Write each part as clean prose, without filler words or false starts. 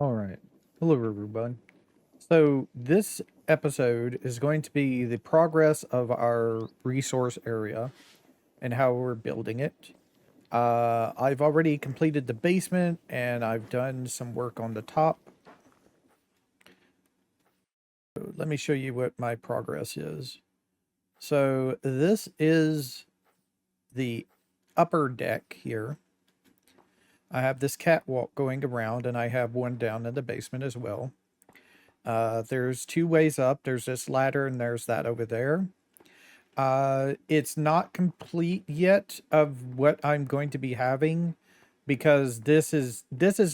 All right. Hello, everyone. So, this episode is going to be the progress of our resource area and how we're building it. I've already completed the basement and I've done some work on the top. So let me show you what my progress is. So, this is the upper deck here. I have this catwalk going around and I have one down in the basement as well. There's two ways up. There's this ladder and there's that over there. It's not complete yet of what I'm going to be having because this is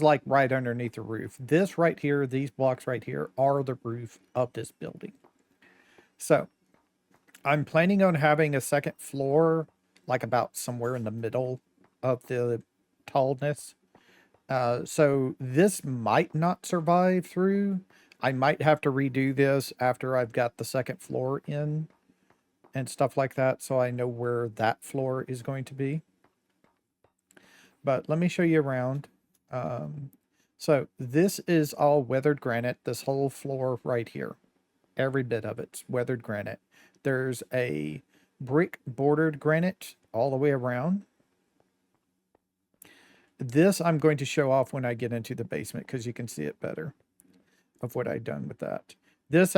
like right underneath the roof. This right here, these blocks right here are the roof of this building. So I'm planning on having a second floor, like about somewhere in the middle of the tallness. So this might not survive through. I might have to redo this after I've got the second floor in and stuff like that, so I know where that floor is going to be. But let me show you around. So this is all weathered granite, this whole floor right here. Every bit of it's weathered granite. There's a brick bordered granite all the way around. This I'm going to show off when I get into the basement because you can see it better of what I've done with that. This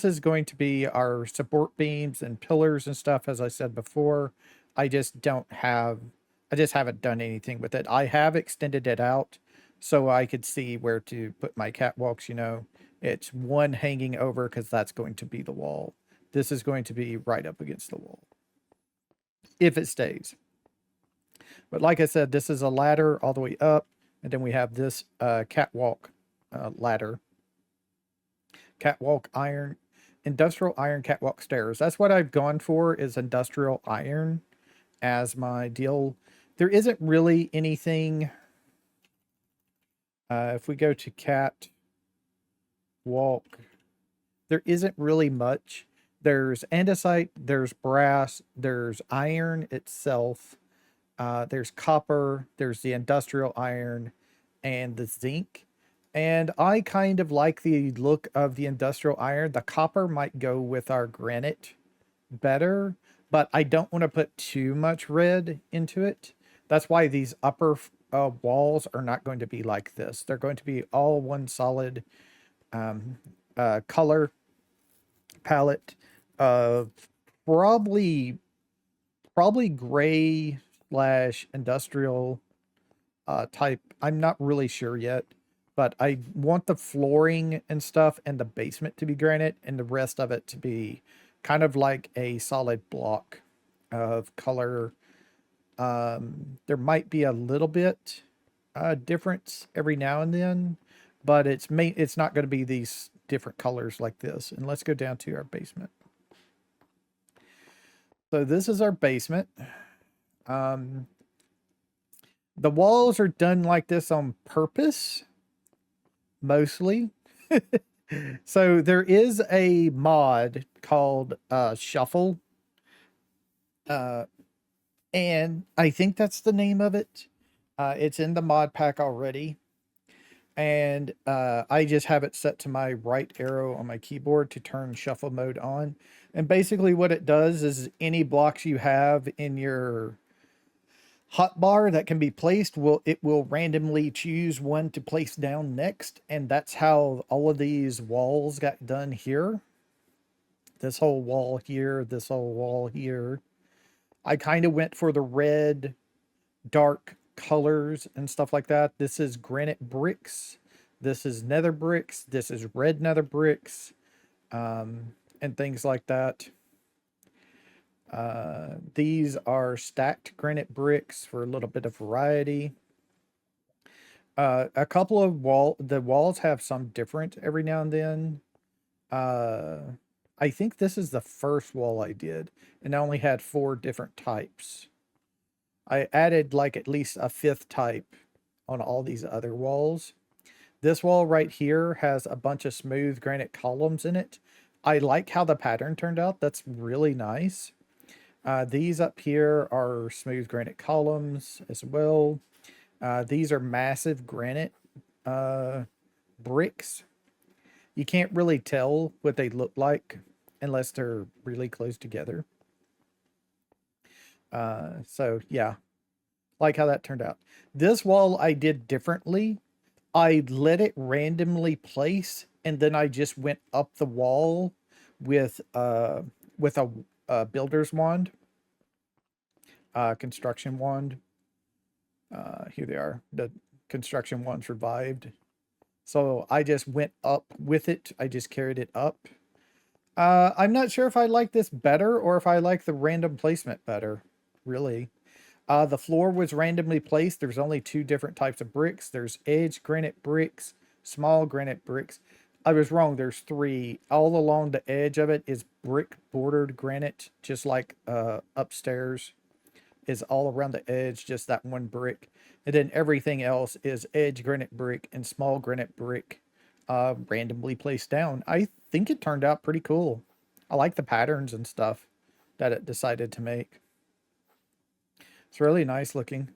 is going to be our support beams and pillars and stuff, as I said before. I just haven't done anything with it. I have extended it out so I could see where to put my catwalks, you know. It's one hanging over because that's going to be the wall. This is going to be right up against the wall if it stays. But like I said, this is a ladder all the way up, and then we have this catwalk ladder. Catwalk iron, industrial iron catwalk stairs. That's what I've gone for, is industrial iron as my deal. There isn't really anything. If we go to cat walk, there isn't really much. There's andesite, there's brass, there's iron itself, there's copper, there's the industrial iron, and the zinc. And I kind of like the look of the industrial iron. The copper might go with our granite better, but I don't want to put too much red into it. That's why these upper walls are not going to be like this. They're going to be all one solid color palette of probably gray slash industrial type. I'm not really sure yet, but I want the flooring and stuff and the basement to be granite and the rest of it to be kind of like a solid block of color. There might be a little bit difference every now and then, but it's not going to be these different colors like this. And let's go down to our basement. So this is our basement. The walls are done like this on purpose, mostly. So there is a mod called Shuffle. And I think that's the name of it. It's in the mod pack already. And I just have it set to my right arrow on my keyboard to turn shuffle mode on. And basically what it does is any blocks you have in your hotbar that can be placed, it will randomly choose one to place down next. And that's how all of these walls got done here. This whole wall here, this whole wall here. I kind of went for the red, dark colors and stuff like that. This is granite bricks. This is nether bricks. This is red nether bricks, and things like that. These are stacked granite bricks for a little bit of variety. A couple of the walls have some different every now and then. I think this is the first wall I did, and I only had 4 different types. I added like at least a 5th type on all these other walls. This wall right here has a bunch of smooth granite columns in it. I like how the pattern turned out. That's really nice. These up here are smooth granite columns as well. These are massive granite bricks. You can't really tell what they look like unless they're really close together. So yeah, like how that turned out. This wall I did differently. I let it randomly place, and then I just went up the wall with a builder's wand, construction wand. Here they are. The construction wand's revived. So I just went up with it. I just carried it up. I'm not sure if I like this better or if I like the random placement better, really. The floor was randomly placed. There's only 2 different types of bricks. There's edge granite bricks, small granite bricks. I was wrong. There's 3. All along the edge of it is brick bordered granite, just like upstairs is all around the edge, just that one brick. And then everything else is edge granite brick and small granite brick, randomly placed down. I think it turned out pretty cool. I like the patterns and stuff that it decided to make. It's really nice looking.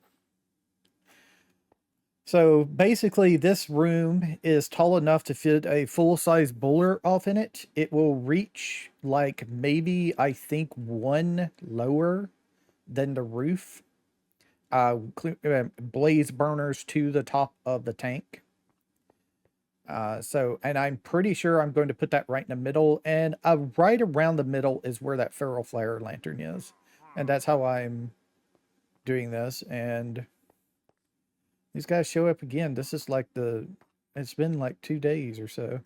So basically this room is tall enough to fit a full-size bowler off in it. It will reach like maybe, I think, 1 lower than the roof. Blaze burners to the top of the tank. And I'm pretty sure I'm going to put that right in the middle, and right around the middle is where that feral flare lantern is. And that's how I'm doing this. And these guys show up again. This is like it's been like 2 days or so.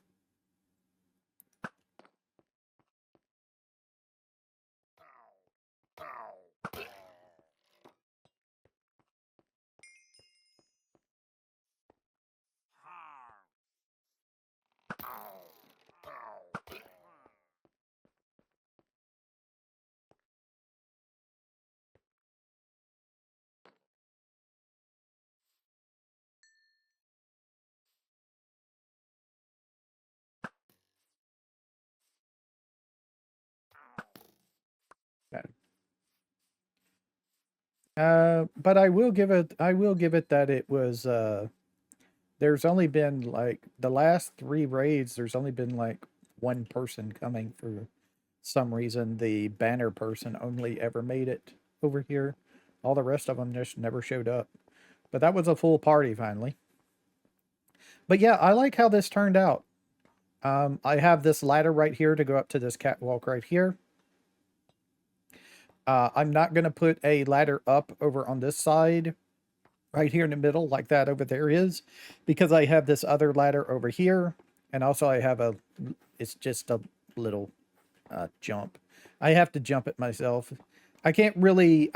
But I will give it that it was there's only been like the last 3 raids, there's only been like 1 person coming for some reason. The banner person only ever made it over here. All the rest of them just never showed up. But that was a full party finally. But yeah, I like how this turned out. I have this ladder right here to go up to this catwalk right here. I'm not going to put a ladder up over on this side right here in the middle like that over there is, because I have this other ladder over here, and also I have it's just a little jump. I have to jump it myself. I can't really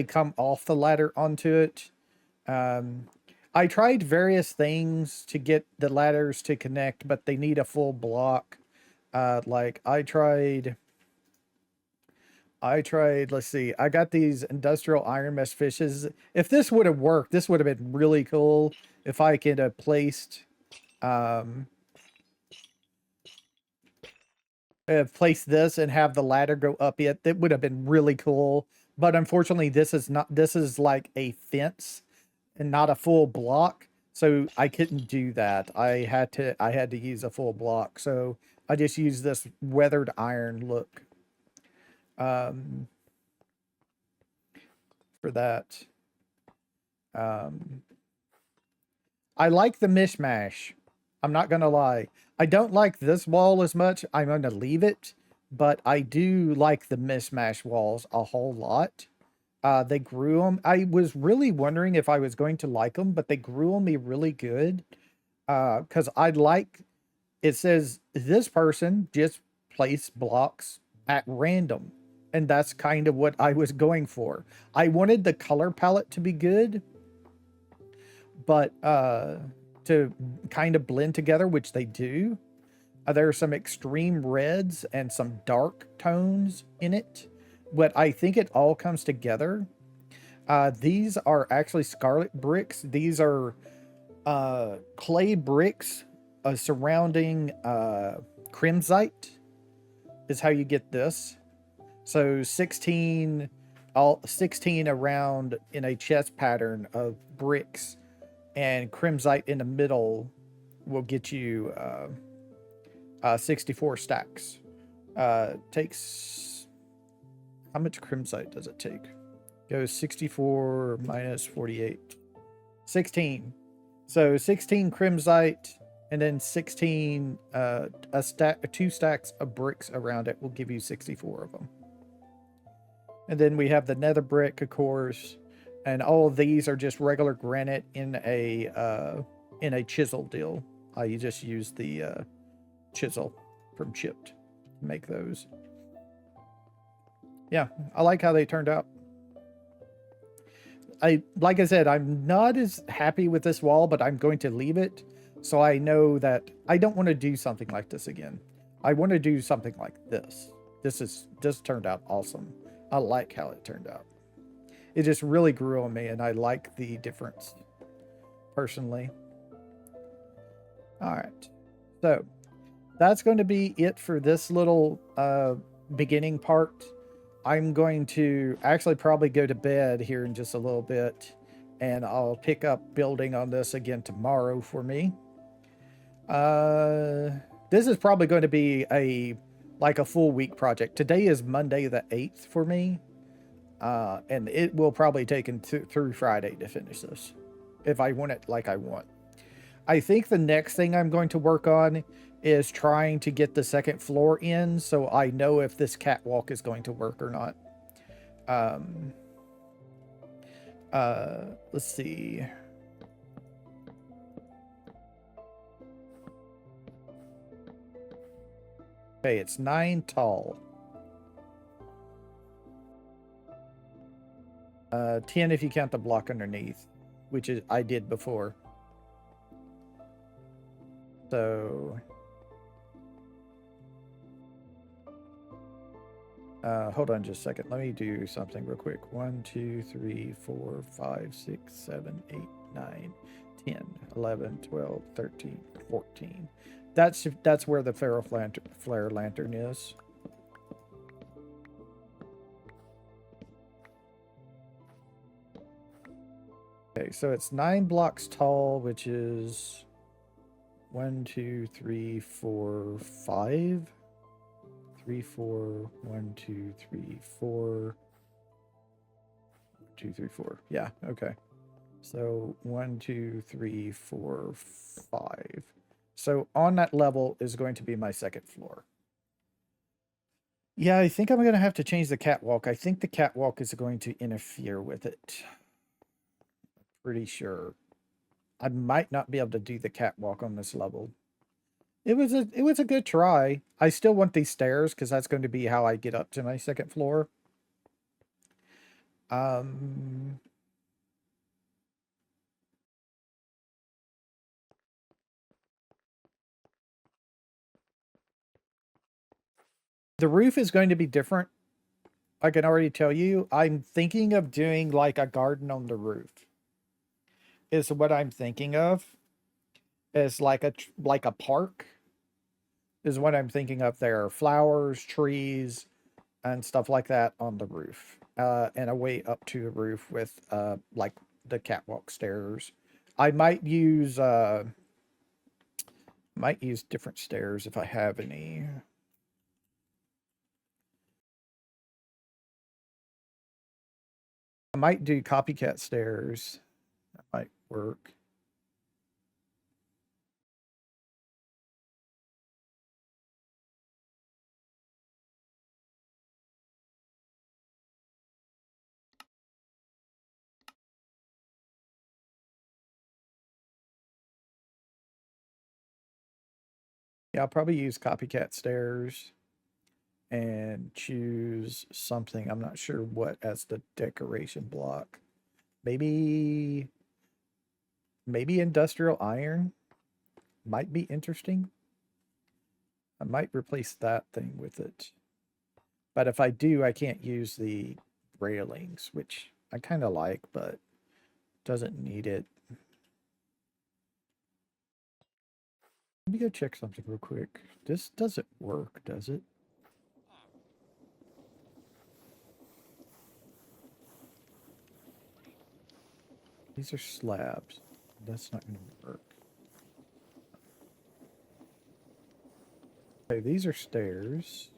come off the ladder onto it. I tried various things to get the ladders to connect, but they need a full block. Like I tried, let's see, I got these industrial iron mesh fishes. If this would have worked, this would have been really cool if I could have placed, this and have the ladder go up it. That would have been really cool. But unfortunately, this is like a fence and not a full block. So I couldn't do that. I had to use a full block. So I just used this weathered iron look. For that. I like the mishmash. I'm not going to lie. I don't like this wall as much. I'm going to leave it. But I do like the mishmash walls a whole lot. They grew them. I was really wondering if I was going to like them, but they grew on me really good. Because it says this person just placed blocks at random. And that's kind of what I was going for. I wanted the color palette to be good, but to kind of blend together, which they do. There are some extreme reds and some dark tones in it, but I think it all comes together. These are actually scarlet bricks. These are clay bricks surrounding crimsite is how you get this. So 16 around in a chest pattern of bricks and crimsite in the middle will get you 64 stacks. Takes, how much crimsite does it take? Goes 64 minus 48. 16. So 16 crimsite, and then 16 two stacks of bricks around it will give you 64 of them. And then we have the nether brick, of course, and all of these are just regular granite in a chisel deal. You just use the chisel from Chipped to make those. Yeah, I like how they turned out. Like I said, I'm not as happy with this wall, but I'm going to leave it so I know that I don't want to do something like this again. I want to do something like this. This turned out awesome. I like how it turned out. It just really grew on me, and I like the difference personally. All right, so that's going to be it for this little beginning part. I'm going to actually probably go to bed here in just a little bit, and I'll pick up building on this again tomorrow for me. This is probably going to be a full week project. Today is Monday the 8th for me, and it will probably take through Friday to finish this if I want it like I want. I think the next thing I'm going to work on is trying to get the second floor in so I know if this catwalk is going to work or not. Let's see. Okay, it's 9 tall. 10 if you count the block underneath, which is I did before. So hold on just a second. Let me do something real quick. 1, 2, 3, 4, 5, 6, 7, 8, 9, 10, 11, 12, 13, 14. That's where the flare lantern is. Okay, so it's 9 blocks tall, which is 1, 2, 3, 4, 5. 3, 4, 1, 2, 3, 4. 2, 3, 4. Yeah, okay. So 1, 2, 3, 4, 5. So on that level is going to be my second floor. Yeah, I think I'm going to have to change the catwalk. I think the catwalk is going to interfere with it. Pretty sure. I might not be able to do the catwalk on this level. It was a good try. I still want these stairs because that's going to be how I get up to my second floor. The roof is going to be different. I can already tell you. I'm thinking of doing like a garden on the roof. Is what I'm thinking of. Is like a park. Is what I'm thinking of. There are flowers, trees, and stuff like that on the roof. And a way up to the roof with like the catwalk stairs. I might use different stairs if I have any. I might do copycat stairs. That might work. Yeah, I'll probably use copycat stairs and choose something. I'm not sure what as the decoration block. Maybe industrial iron might be interesting. I might replace that thing with it. But if I do, I can't use the railings, which I kind of like, but doesn't need it. Let me go check something real quick. This doesn't work, does it? These are slabs. That's not going to work. Okay, these are stairs.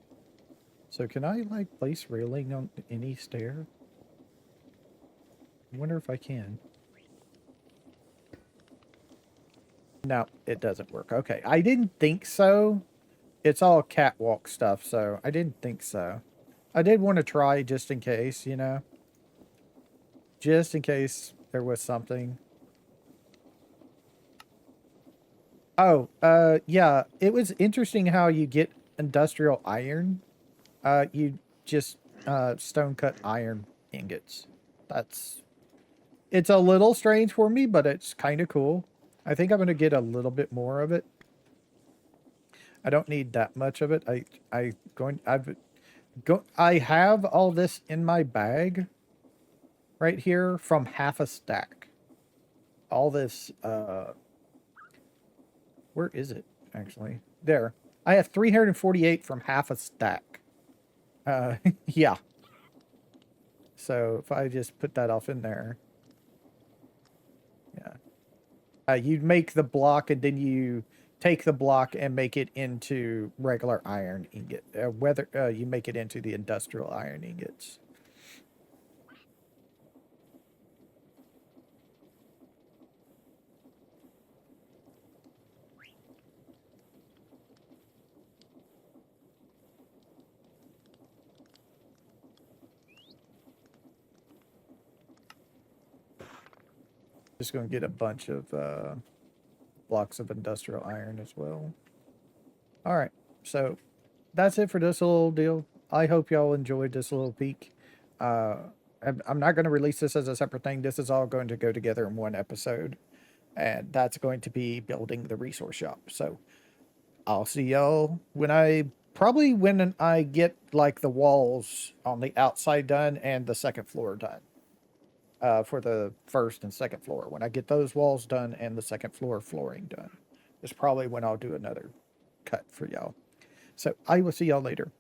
So can I, like, place railing on any stair? I wonder if I can. No, it doesn't work. Okay, I didn't think so. It's all catwalk stuff, so I didn't think so. I did want to try just in case, you know? Just in case there was something. Oh, yeah, it was interesting how you get industrial iron. You just, stone cut iron ingots. It's a little strange for me, but it's kind of cool. I think I'm going to get a little bit more of it. I don't need that much of it. I have all this in my bag right here from half a stack. All this, where is it actually? There. I have 348 from half a stack. Yeah. So if I just put that off in there, yeah. You make the block and then you take the block and make it into regular iron ingot. Whether you make it into the industrial iron ingots. Just going to get a bunch of blocks of industrial iron as well. All right, so that's it for this little deal. I hope y'all enjoyed this little peek. I'm not going to release this as a separate thing. This is all going to go together in one episode, and that's going to be building the resource shop. So I'll see y'all when I get like the walls on the outside done and the second floor done. For the first and second floor. When I get those walls done and the second floor flooring done, is probably when I'll do another cut for y'all. So I will see y'all later.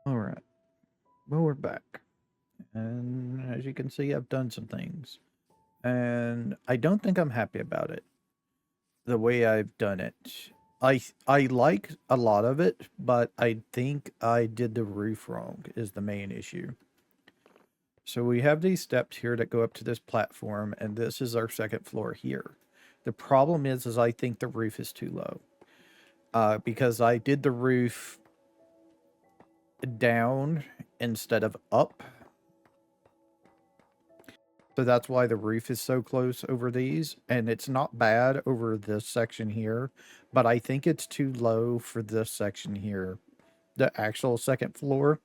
All right. Well, we're back. And as you can see, I've done some things. And I don't think I'm happy about it. The way I've done it. I like a lot of it, but I think I did the roof wrong is the main issue. So we have these steps here that go up to this platform, and this is our second floor here. The problem is I think the roof is too low. Because I did the roof down instead of up. So that's why the roof is so close over these. And it's not bad over this section here, but I think it's too low for this section here. The actual second floor.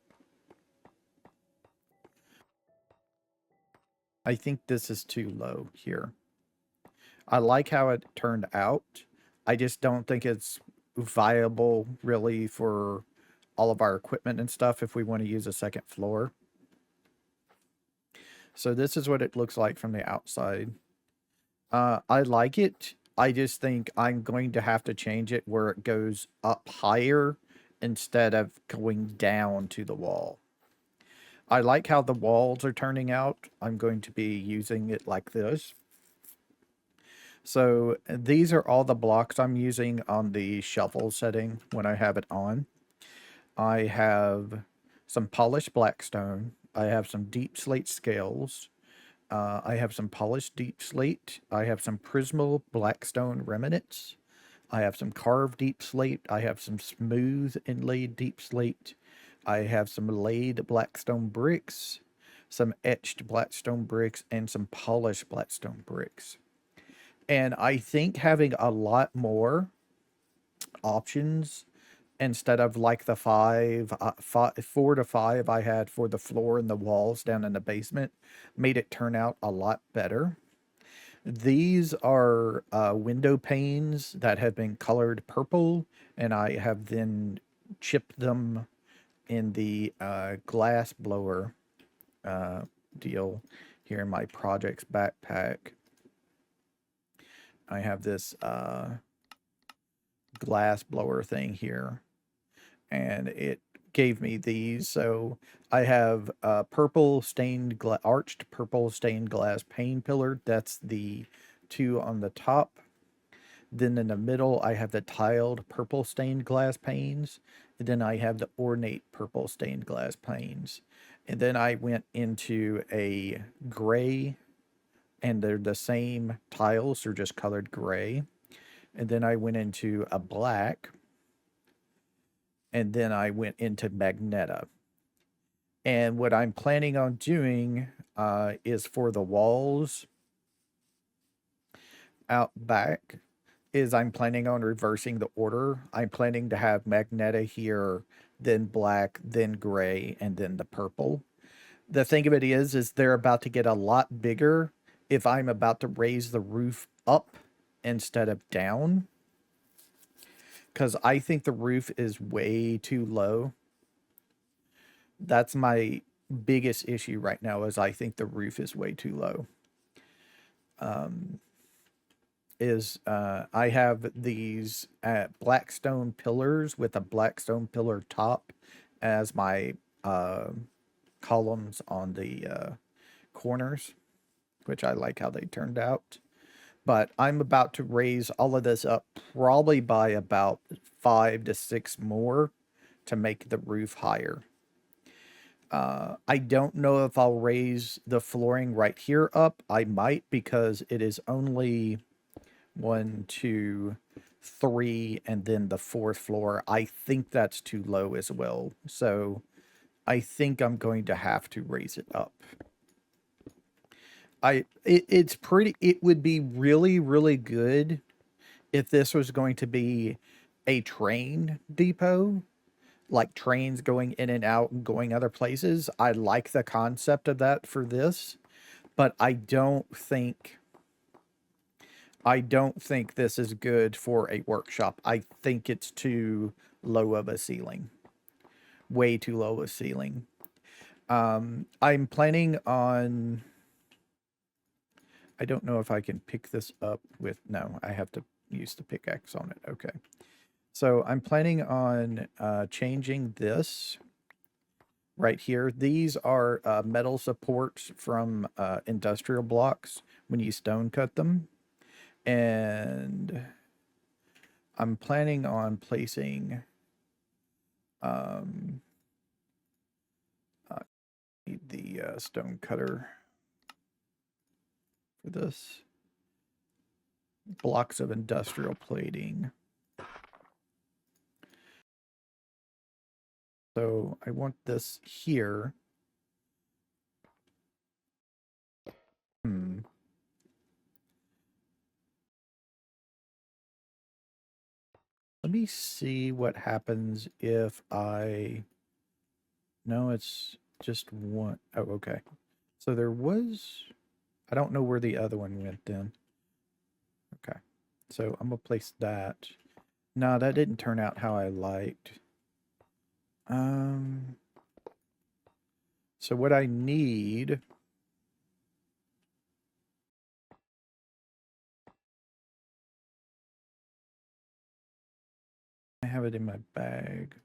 I think this is too low here. I like how it turned out. I just don't think it's viable really for all of our equipment and stuff if we want to use a second floor. So this is what it looks like from the outside. I like it. I just think I'm going to have to change it where it goes up higher instead of going down to the wall. I like how the walls are turning out. I'm going to be using it like this. So these are all the blocks I'm using on the shuffle setting when I have it on. I have some polished blackstone. I have some deep slate scales. I have some polished deep slate. I have some prismal blackstone remnants. I have some carved deep slate. I have some smooth inlaid deep slate. I have some laid blackstone bricks, some etched blackstone bricks, and some polished blackstone bricks. And I think having a lot more options instead of like the 4 to 5 I had for the floor and the walls down in the basement made it turn out a lot better. These are window panes that have been colored purple, and I have then chipped them in the glass blower deal here in my projects backpack. I have this glass blower thing here, and it gave me these. So I have purple stained arched purple stained glass pane pillar. That's the two on the top. Then in the middle, I have the tiled purple stained glass panes. And then I have the ornate purple stained glass panes. And then I went into a gray, and they're the same tiles, they're just colored gray. And then I went into a black, and then I went into Magneta. And what I'm planning on doing is for the walls out back, is I'm planning on reversing the order. I'm planning to have Magneta here, then black, then gray, and then the purple. The thing of it is they're about to get a lot bigger if I'm about to raise the roof up instead of down. Because I think the roof is way too low. That's my biggest issue right now, is I think the roof is way too low. I have these blackstone pillars with a blackstone pillar top as my columns on the corners, which I like how they turned out. But I'm about to raise all of this up probably by about 5 to 6 more to make the roof higher. I don't know if I'll raise the flooring right here up. I might, because it is only 1, 2, 3, and then the 4th floor. I think that's too low as well. So I think I'm going to have to raise it up. It would be really, really good if this was going to be a train depot, like trains going in and out and going other places. I like the concept of that for this, but I don't think this is good for a workshop. I think it's too low of a ceiling. Way too low a ceiling. I'm planning on... I don't know if I can pick this up with... No, I have to use the pickaxe on it. Okay. So I'm planning on changing this right here. These are metal supports from industrial blocks when you stone cut them. And I'm planning on placing the stone cutter for this. Blocks of industrial plating. So I want this here. Let me see what happens if I... No, it's just one. Oh, okay. So there was... I don't know where the other one went then. Okay. So I'm going to place that. No, that didn't turn out how I liked. So what I need... I have it in my bag.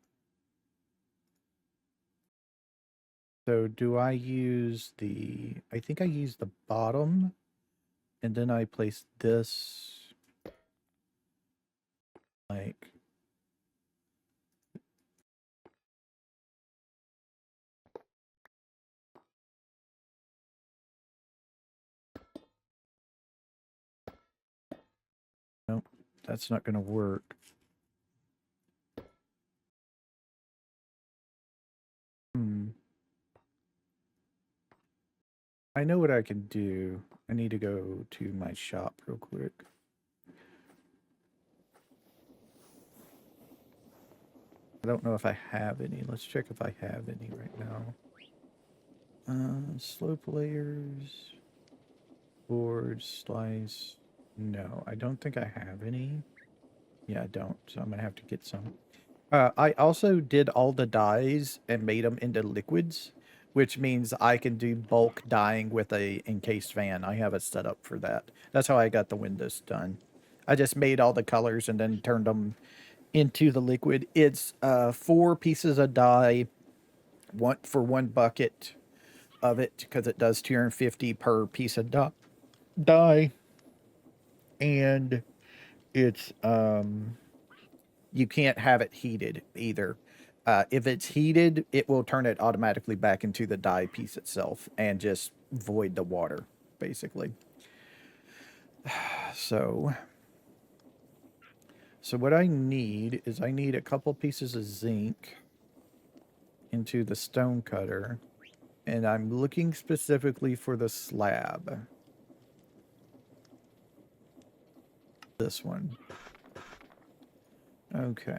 So do I use the... I think I use the bottom, and then I place this like... Nope, that's not going to work. I know what I can do. I need to go to my shop real quick. I don't know if I have any. Let's check if I have any right now. Slope layers, boards, slice. No, I don't think I have any. Yeah, I don't. So I'm gonna have to get some. I also did all the dyes and made them into liquids, which means I can do bulk dyeing with a encased fan. I have it set up for that. That's how I got the windows done. I just made all the colors and then turned them into the liquid. It's 4 pieces of dye, for 1 bucket of it, because it does 250 per piece of dye. And it's you can't have it heated either. If it's heated, it will turn it automatically back into the dye piece itself and just void the water, basically. So what I need is I need a couple pieces of zinc into the stone cutter, and I'm looking specifically for the slab. This one. Okay.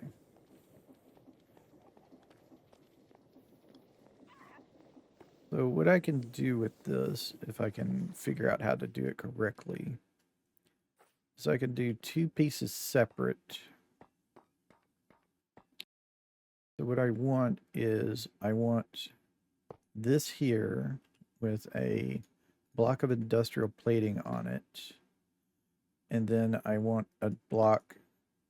So what I can do with this, if I can figure out how to do it correctly, is I can do two pieces separate. So what I want is I want this here with a block of industrial plating on it. And then I want a block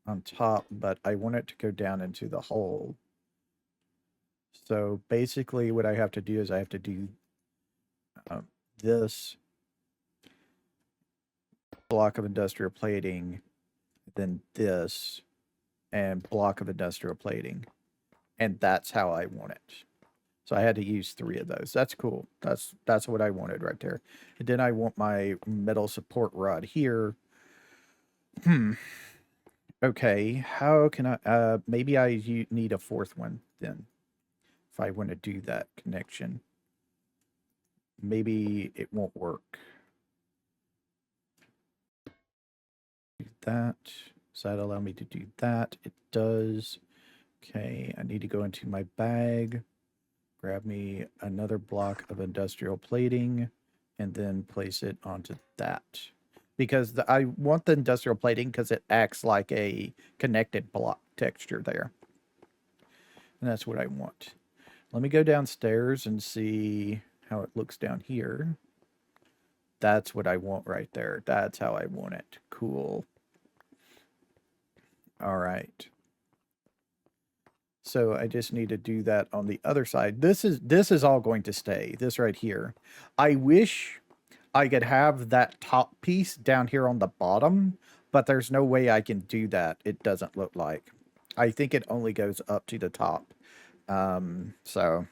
on top, but I want it to go down into the hole. So basically what I have to do is I have to do this block of industrial plating, then this, and block of industrial plating. And that's how I want it. So I had to use 3 of those. That's cool. That's what I wanted right there. And then I want my metal support rod here. Okay, how can I, maybe I need a 4th one then, if I want to do that connection. Maybe it won't work. Do that. Does that allow me to do that? It does. Okay, I need to go into my bag, grab me another block of industrial plating, and then place it onto that. Because I want the industrial plating because it acts like a connected block texture there. And that's what I want. Let me go downstairs and see how it looks down here. That's what I want right there. That's how I want it. Cool. All right. So I just need to do that on the other side. This is all going to stay. This right here. I wish I could have that top piece down here on the bottom, but there's no way I can do that. It doesn't look like. I think it only goes up to the top. So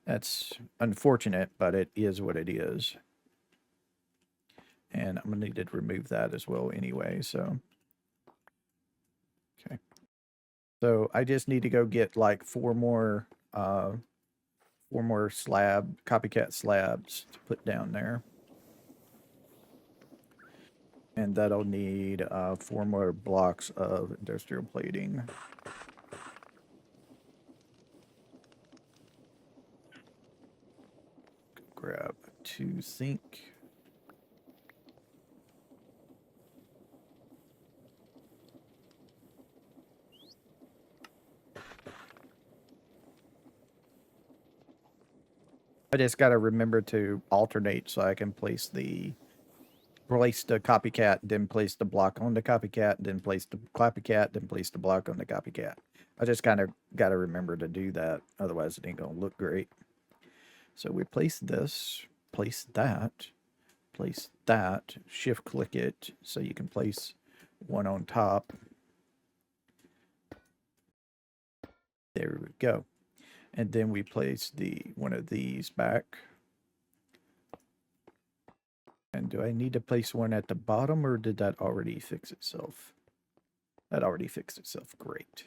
that's unfortunate, but it is what it is. And I'm gonna need to remove that as well anyway, so. Okay. So I just need to go get like 4 more copycat slabs to put down there. And that'll need 4 more blocks of industrial plating. Grab 2 zinc. I just got to remember to alternate so I can place the copycat, then place the block on the copycat, then place the copycat, then place the block on the copycat. I just kind of got to remember to do that. Otherwise, it ain't going to look great. So we place this, place that, shift click it so you can place one on top. There we go. And then we place one of these back. And do I need to place one at the bottom, or did that already fix itself? That already fixed itself. Great.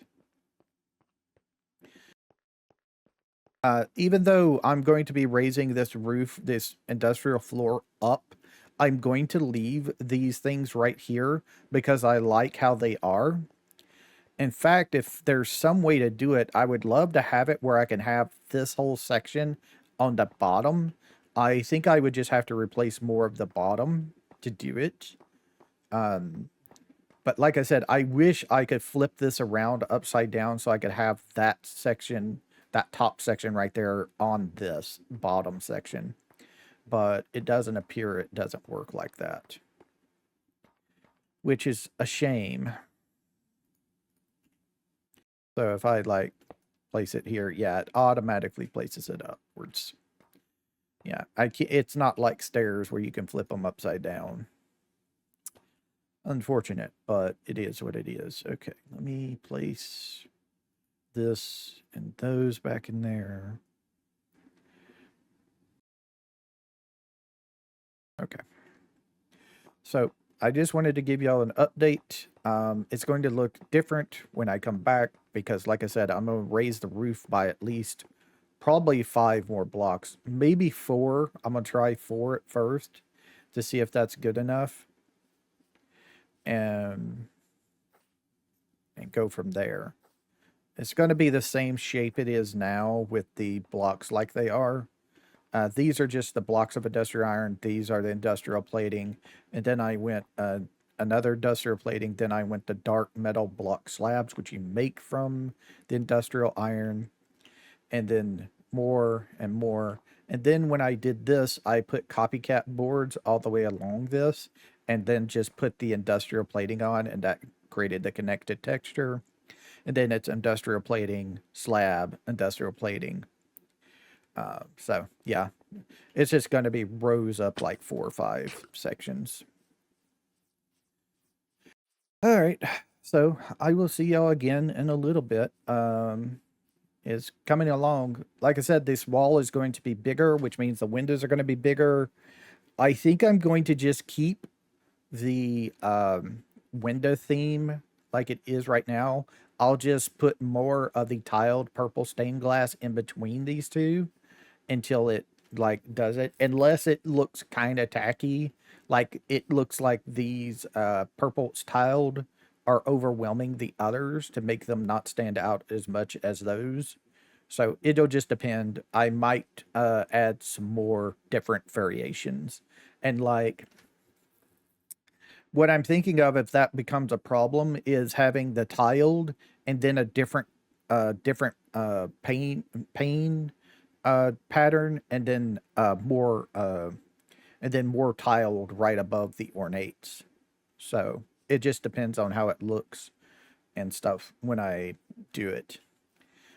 Even though I'm going to be raising this roof, this industrial floor up, I'm going to leave these things right here because I like how they are. In fact, if there's some way to do it, I would love to have it where I can have this whole section on the bottom. I think I would just have to replace more of the bottom to do it. But like I said, I wish I could flip this around upside down so I could have that section, that top section right there on this bottom section. But it doesn't appear it doesn't work like that, which is a shame. So if I like place it here, yeah, it automatically places it upwards. Yeah, it's not like stairs where you can flip them upside down. Unfortunate, but it is what it is. Okay, let me place this and those back in there. Okay. So I just wanted to give y'all an update. It's going to look different when I come back because, like I said, I'm going to raise the roof by at least probably 5 more blocks, maybe 4. I'm going to try 4 at first to see if that's good enough. And go from there. It's going to be the same shape it is now with the blocks like they are. These are just the blocks of industrial iron. These are the industrial plating. And then I went another industrial plating. Then I went to dark metal block slabs, which you make from the industrial iron. And then more and more. And then when I did this, I put copycat boards all the way along this. And then just put the industrial plating on. And that created the connected texture. And then it's industrial plating, slab, industrial plating. So yeah, it's just going to be rows up like 4 or 5 sections. All right, so I will see y'all again in a little bit. It's coming along. Like I said, this wall is going to be bigger, which means the windows are going to be bigger. I think I'm going to just keep the window theme like it is right now. I'll just put more of the tiled purple stained glass in between these two until it like does it, unless it looks kind of tacky, like it looks like these purple tiled are overwhelming the others to make them not stand out as much as those. So it'll just depend. I might add some more different variations. And like what I'm thinking of, if that becomes a problem, is having the tiled and then a different pane pattern, and then more tiled right above the ornates. So it just depends on how it looks and stuff when I do it.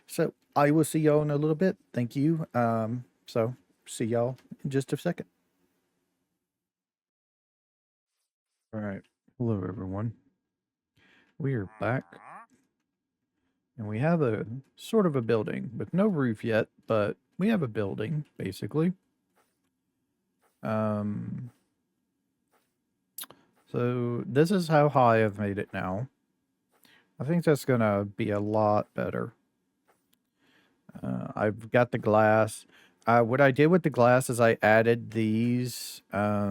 So I will see y'all in a little bit. Thank you. So see y'all in just a second. All right. Hello, everyone. We are back. And we have a sort of a building with no roof yet, but we have a building, basically. So this is how high I've made it now. I think that's going to be a lot better. I've got the glass. What I did with the glass is I added these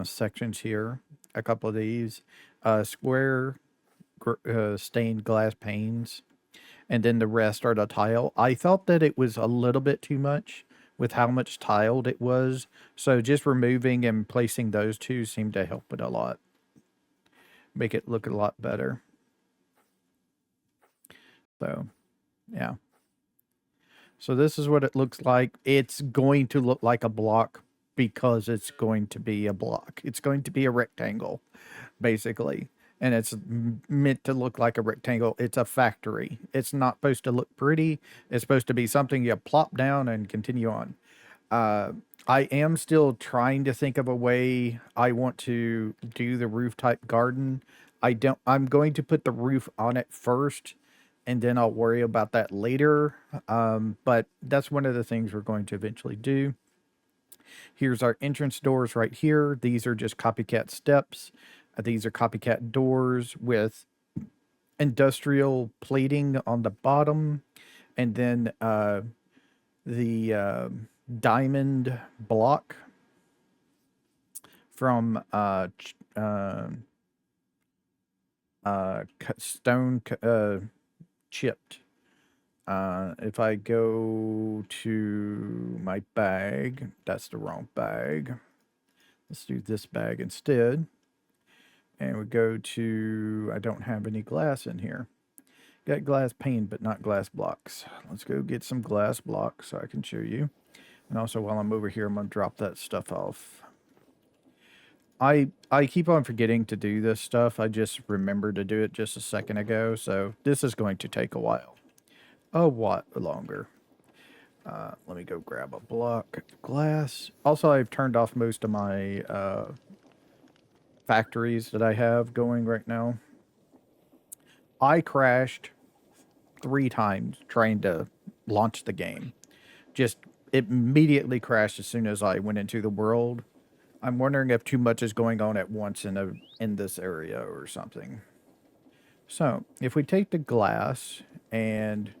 sections here, a couple of these square stained glass panes, and then the rest are the tile. I felt that it was a little bit too much with how much tiled it was, so just removing and placing those two seemed to help it a lot. Make it look a lot better. So, yeah. So this is what it looks like. It's going to look like a block because it's going to be a block. It's going to be a rectangle, basically. And it's meant to look like a rectangle. It's a factory. It's not supposed to look pretty. It's supposed to be something you plop down and continue on. I am still trying to think of a way I want to do the roof type garden. I'm going to put the roof on it first, and then I'll worry about that later. But that's one of the things we're going to eventually do. Here's our entrance doors right here. These are just copycat steps. These are copycat doors with industrial plating on the bottom, and then the diamond block from stone chipped. If I go to my bag, that's the wrong bag. Let's do this bag instead. And we go to, I don't have any glass in here. Got glass pane, but not glass blocks. Let's go get some glass blocks so I can show you. And also while I'm over here, I'm going to drop that stuff off. I keep on forgetting to do this stuff. I just remembered to do it just a second ago. So this is going to take a while. A lot longer. Let me go grab a block of glass. Also, I've turned off most of my factories that I have going right now. I crashed 3 times trying to launch the game. Just immediately crashed as soon as I went into the world. I'm wondering if too much is going on at once in this area or something. So, if we take the glass and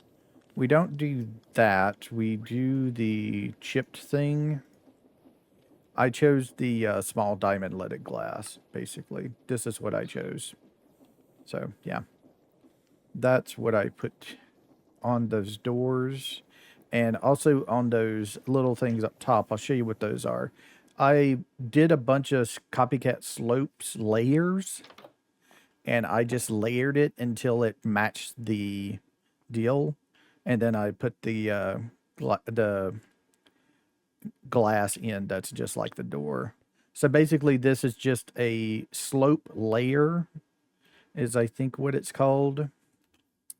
we don't do that, we do the chipped thing. I chose the small diamond leaded glass, basically. This is what I chose. So, yeah. That's what I put on those doors. And also on those little things up top. I'll show you what those are. I did a bunch of copycat slopes layers. And I just layered it until it matched the deal. And then I put the glass in that's just like the door. So basically this is just a slope layer is I think what it's called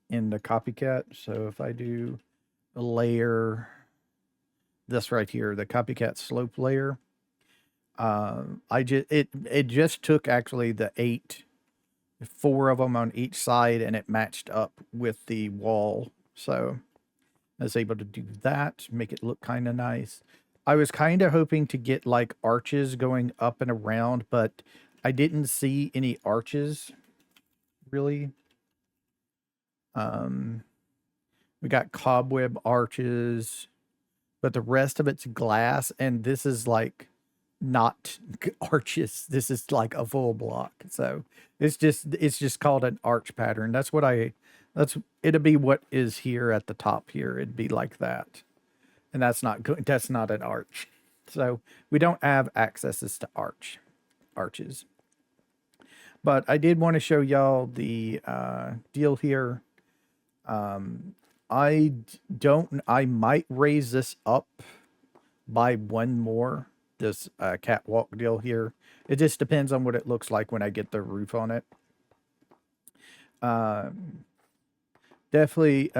in the copycat. So if I do a layer, this right here, the copycat slope layer, it just took actually the 4 of them on each side and it matched up with the wall. So I was able to do that, make it look kind of nice. I was kind of hoping to get like arches going up and around, but I didn't see any arches really. We got cobweb arches, but the rest of it's glass, and this is like not arches. This is like a full block. So it's just called an arch pattern. It'll be what is here at the top here. It'd be like that. And that's not good. That's not an arch. So we don't have accesses to arches. But I did want to show y'all the deal here. I might raise this up by 1 more, this catwalk deal here. It just depends on what it looks like when I get the roof on it. Definitely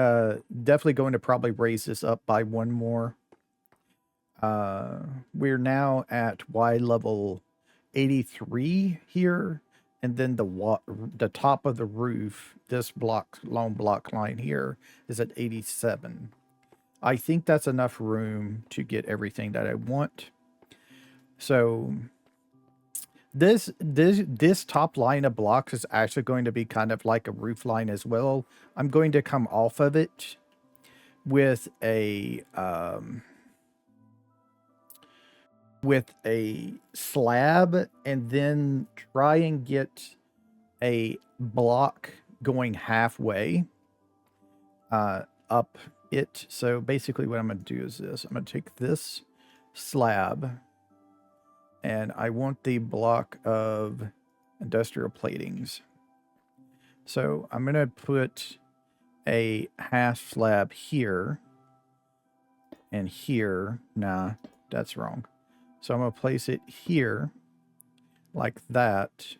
going to probably raise this up by 1 more. We're now at Y level 83 here, and then the top of the roof, this long block line here, is at 87. I think that's enough room to get everything that I want. So this top line of blocks is actually going to be kind of like a roof line as well. I'm going to come off of it with a slab and then try and get a block going halfway up it. So basically what I'm going to do is this. I'm going to take this slab and I want the block of industrial platings. So I'm going to put a half slab here and here. Nah, that's wrong. So I'm going to place it here like that.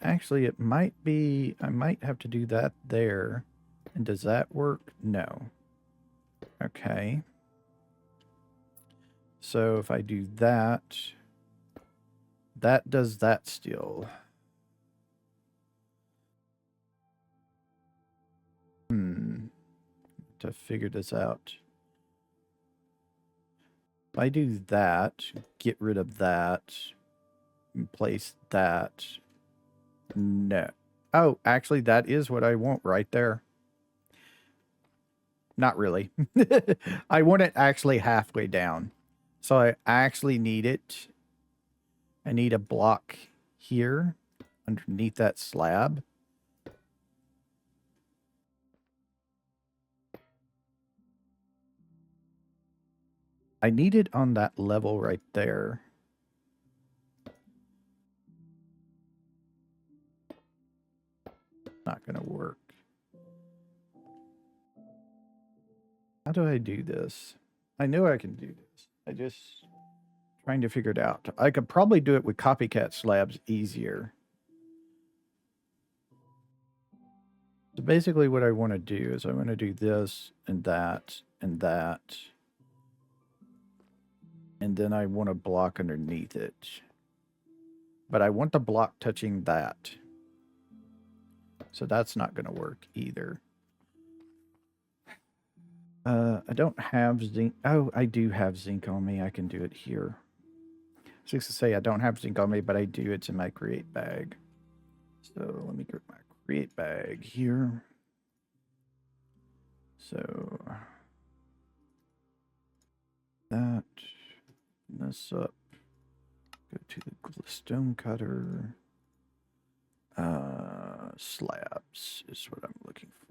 Actually, it might be, I might have to do that there. And does that work? No. Okay. So if I do that, that does that still. To figure this out. If I do that, get rid of that, and place that. No. Oh, actually, that is what I want right there. Not really. I want it actually halfway down. So I actually need it. I need a block here underneath that slab. I need it on that level right there. Not going to work. How do I do this? I know I can do this. I just trying to figure it out. I could probably do it with copycat slabs easier. So basically what I want to do is I want to do this and that and that. And then I want a block underneath it. But I want the block touching that. So that's not going to work either. I don't have zinc. Oh, I do have zinc on me. I can do it here. So to say I don't have zinc on me, but I do. It's in my create bag. So let me get my create bag here. So that, this up, go to the stone cutter. Slabs is what I'm looking for.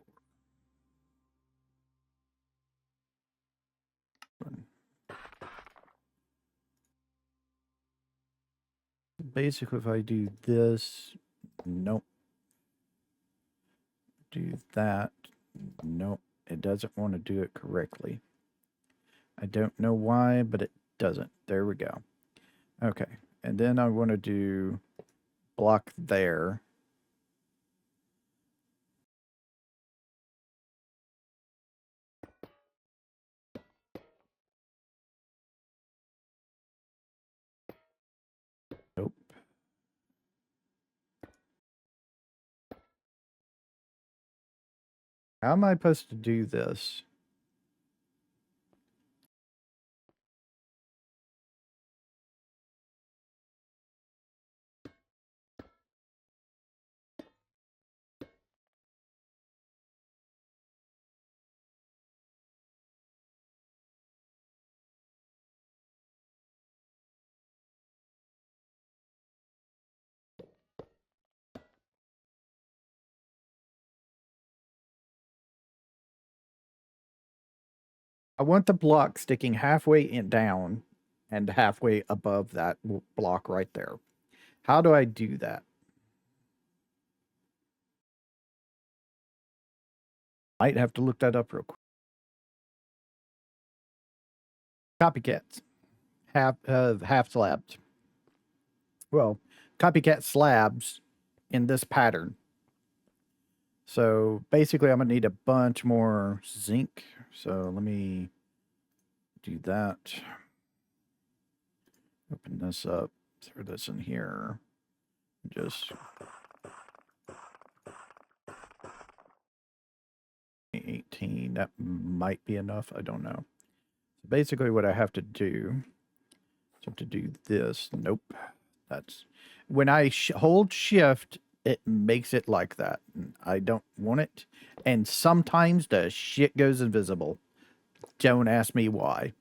Basically, if I do this, nope. Do that, nope. It doesn't want to do it correctly. I don't know why, but it doesn't. There we go. Okay, and then I want to do block there. Nope. How am I supposed to do this? I want the block sticking halfway down and halfway above that block right there. How do I do that? Might have to look that up real quick. Copycats. Half slabs. Well, copycat slabs in this pattern. So basically I'm gonna need a bunch more zinc. So let me do that. Open this up, throw this in here. Just 18, that might be enough, I don't know. So basically what I have to do is have to do this. Nope. That's when I hold shift, it makes it like that. I don't want it. And sometimes the shit goes invisible. Don't ask me why.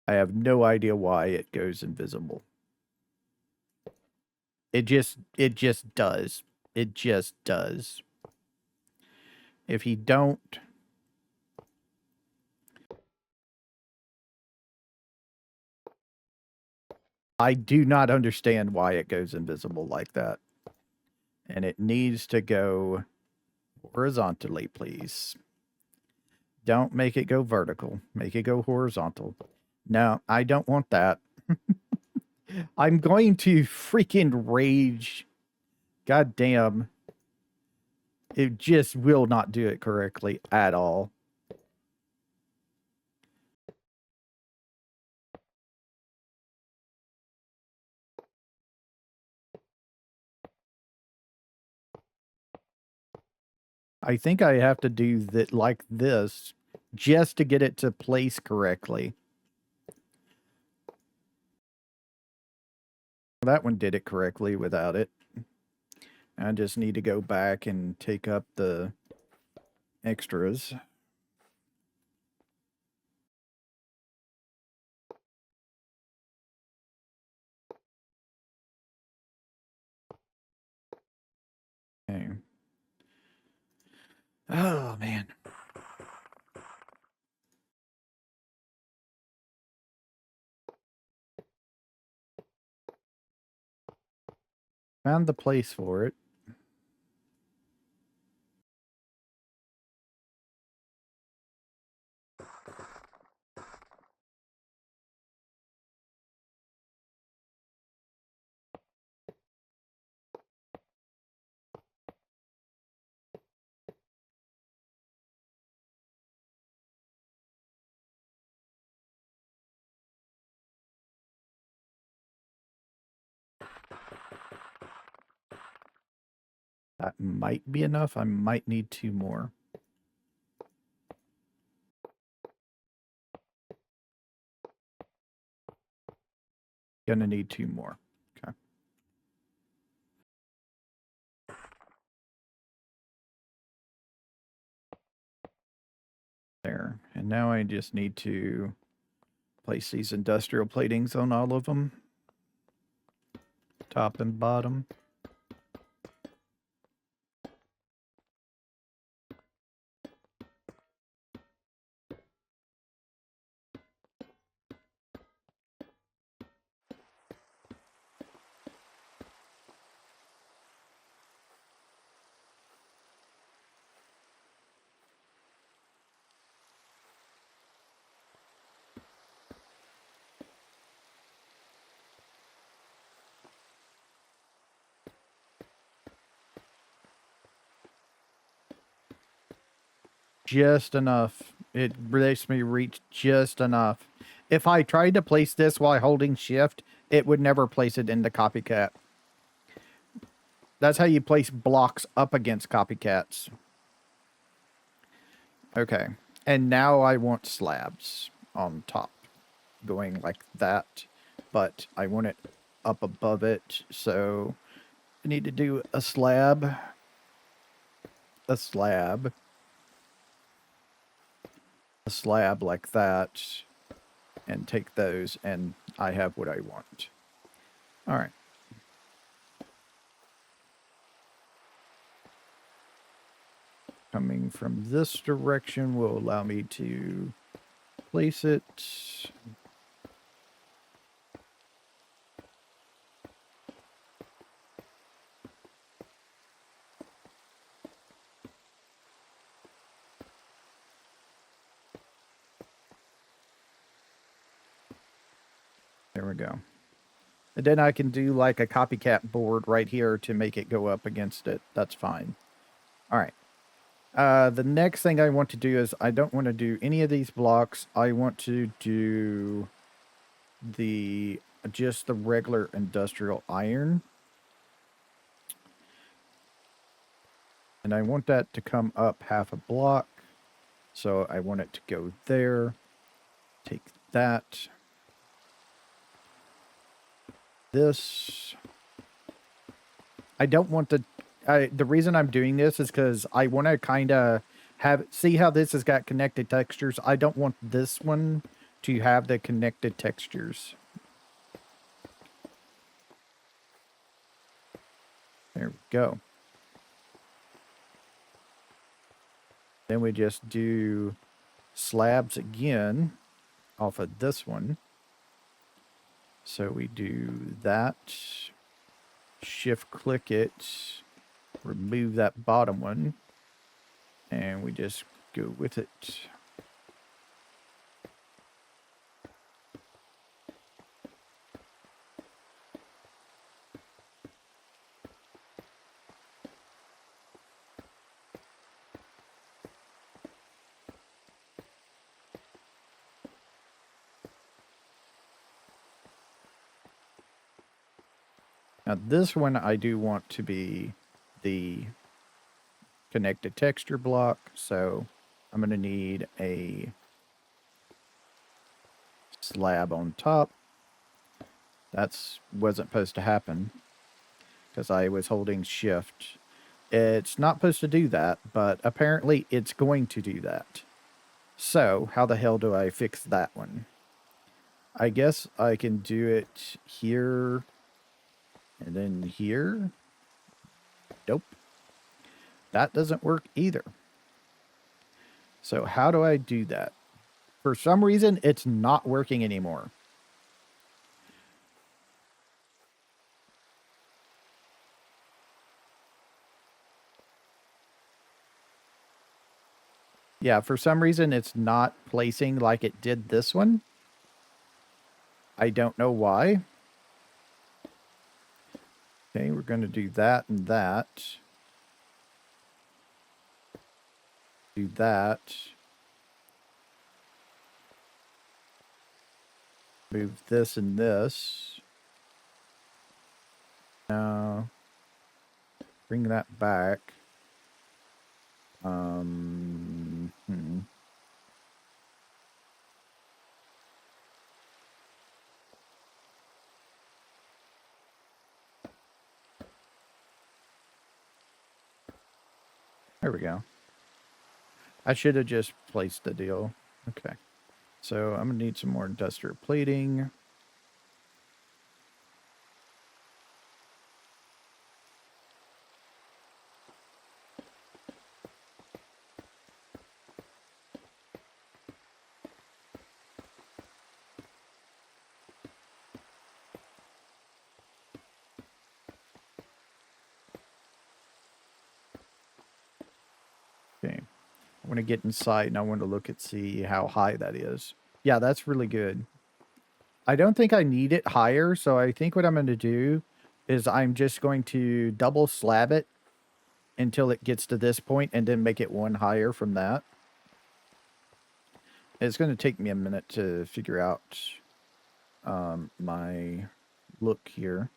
I have no idea why it goes invisible. It just does. It just does. If you don't, I do not understand why it goes invisible like that. And it needs to go horizontally, please. Don't make it go vertical. Make it go horizontal. No, I don't want that. I'm going to freaking rage. God damn. It just will not do it correctly at all. I think I have to do that like this just to get it to place correctly. That one did it correctly without it. I just need to go back and take up the extras. Okay. Oh, man. Found the place for it. That might be enough. I might need 2 more. Gonna need 2 more. Okay. There. And now I just need to place these industrial platings on all of them. Top and bottom. Just enough. It lets me reach just enough. If I tried to place this while holding shift, it would never place it into copycat. That's how you place blocks up against copycats. Okay. And now I want slabs on top. Going like that. But I want it up above it. So I need to do a slab. A slab. A slab like that. And take those. And I have what I want. All right. Coming from this direction will allow me to place it. There we go. And then I can do like a copycat board right here to make it go up against it. That's fine. All right. The next thing I want to do is I don't want to do any of these blocks. I want to do just the regular industrial iron. And I want that to come up half a block. So I want it to go there. Take that. This. I don't want to... the reason I'm doing this is because I want to kind of see how this has got connected textures. I don't want this one to have the connected textures. There we go. Then we just do slabs again off of this one. So we do that. Shift click it. Remove that bottom one. And we just go with it. Now this one I do want to be the connected texture block, so I'm going to need a slab on top. That's wasn't supposed to happen because I was holding shift. It's not supposed to do that, but apparently it's going to do that. So how the hell do I fix that one? I guess I can do it here and then here. Nope. That doesn't work either. So how do I do that? For some reason, it's not working anymore. Yeah, for some reason, it's not placing like it did this one. I don't know why. Okay, we're going to do that and that. Do that. Move this and this. Now, bring that back. There we go. I should have just placed the deal. Okay. So I'm going to need some more industrial plating. Okay. I want to get inside and I want to look and see how high that is. Yeah, that's really good. I don't think I need it higher, so I think what I'm going to do is I'm just going to double slab it until it gets to this point and then make it one higher from that. It's going to take me a minute to figure out my look here.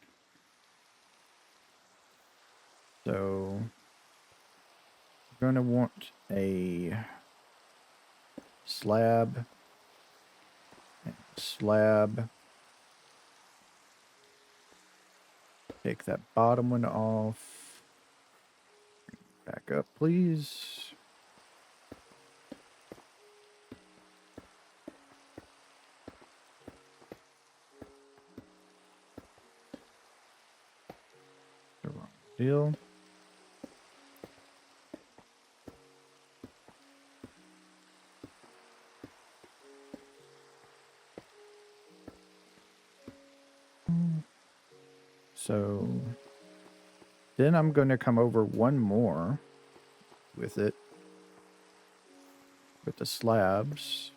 So I'm going to want a slab, slab. Take that bottom one off. Back up, please. The wrong deal. So then I'm going to come over one more with it, with the slabs.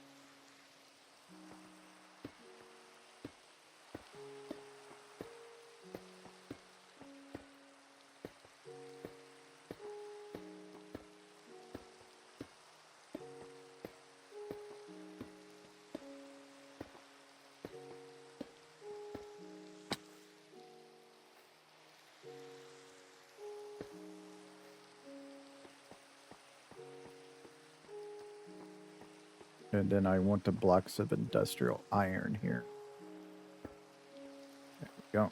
And then I want the blocks of industrial iron here. There we go.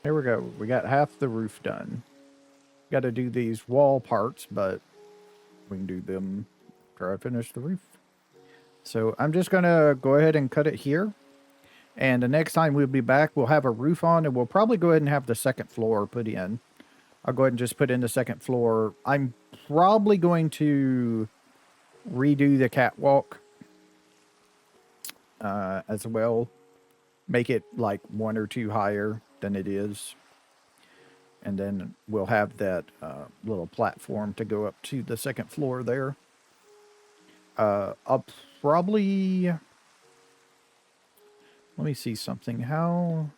There we go. We got half the roof done. Got to do these wall parts, but we can do them after I finish the roof. So I'm just going to go ahead and cut it here. And the next time we'll be back, we'll have a roof on, and we'll probably go ahead and have the second floor put in. I'll go ahead and just put in the second floor. I'm probably going to redo the catwalk as well. Make it like 1 or 2 higher than it is. And then we'll have that little platform to go up to the second floor there. I'll probably... Let me see something. How?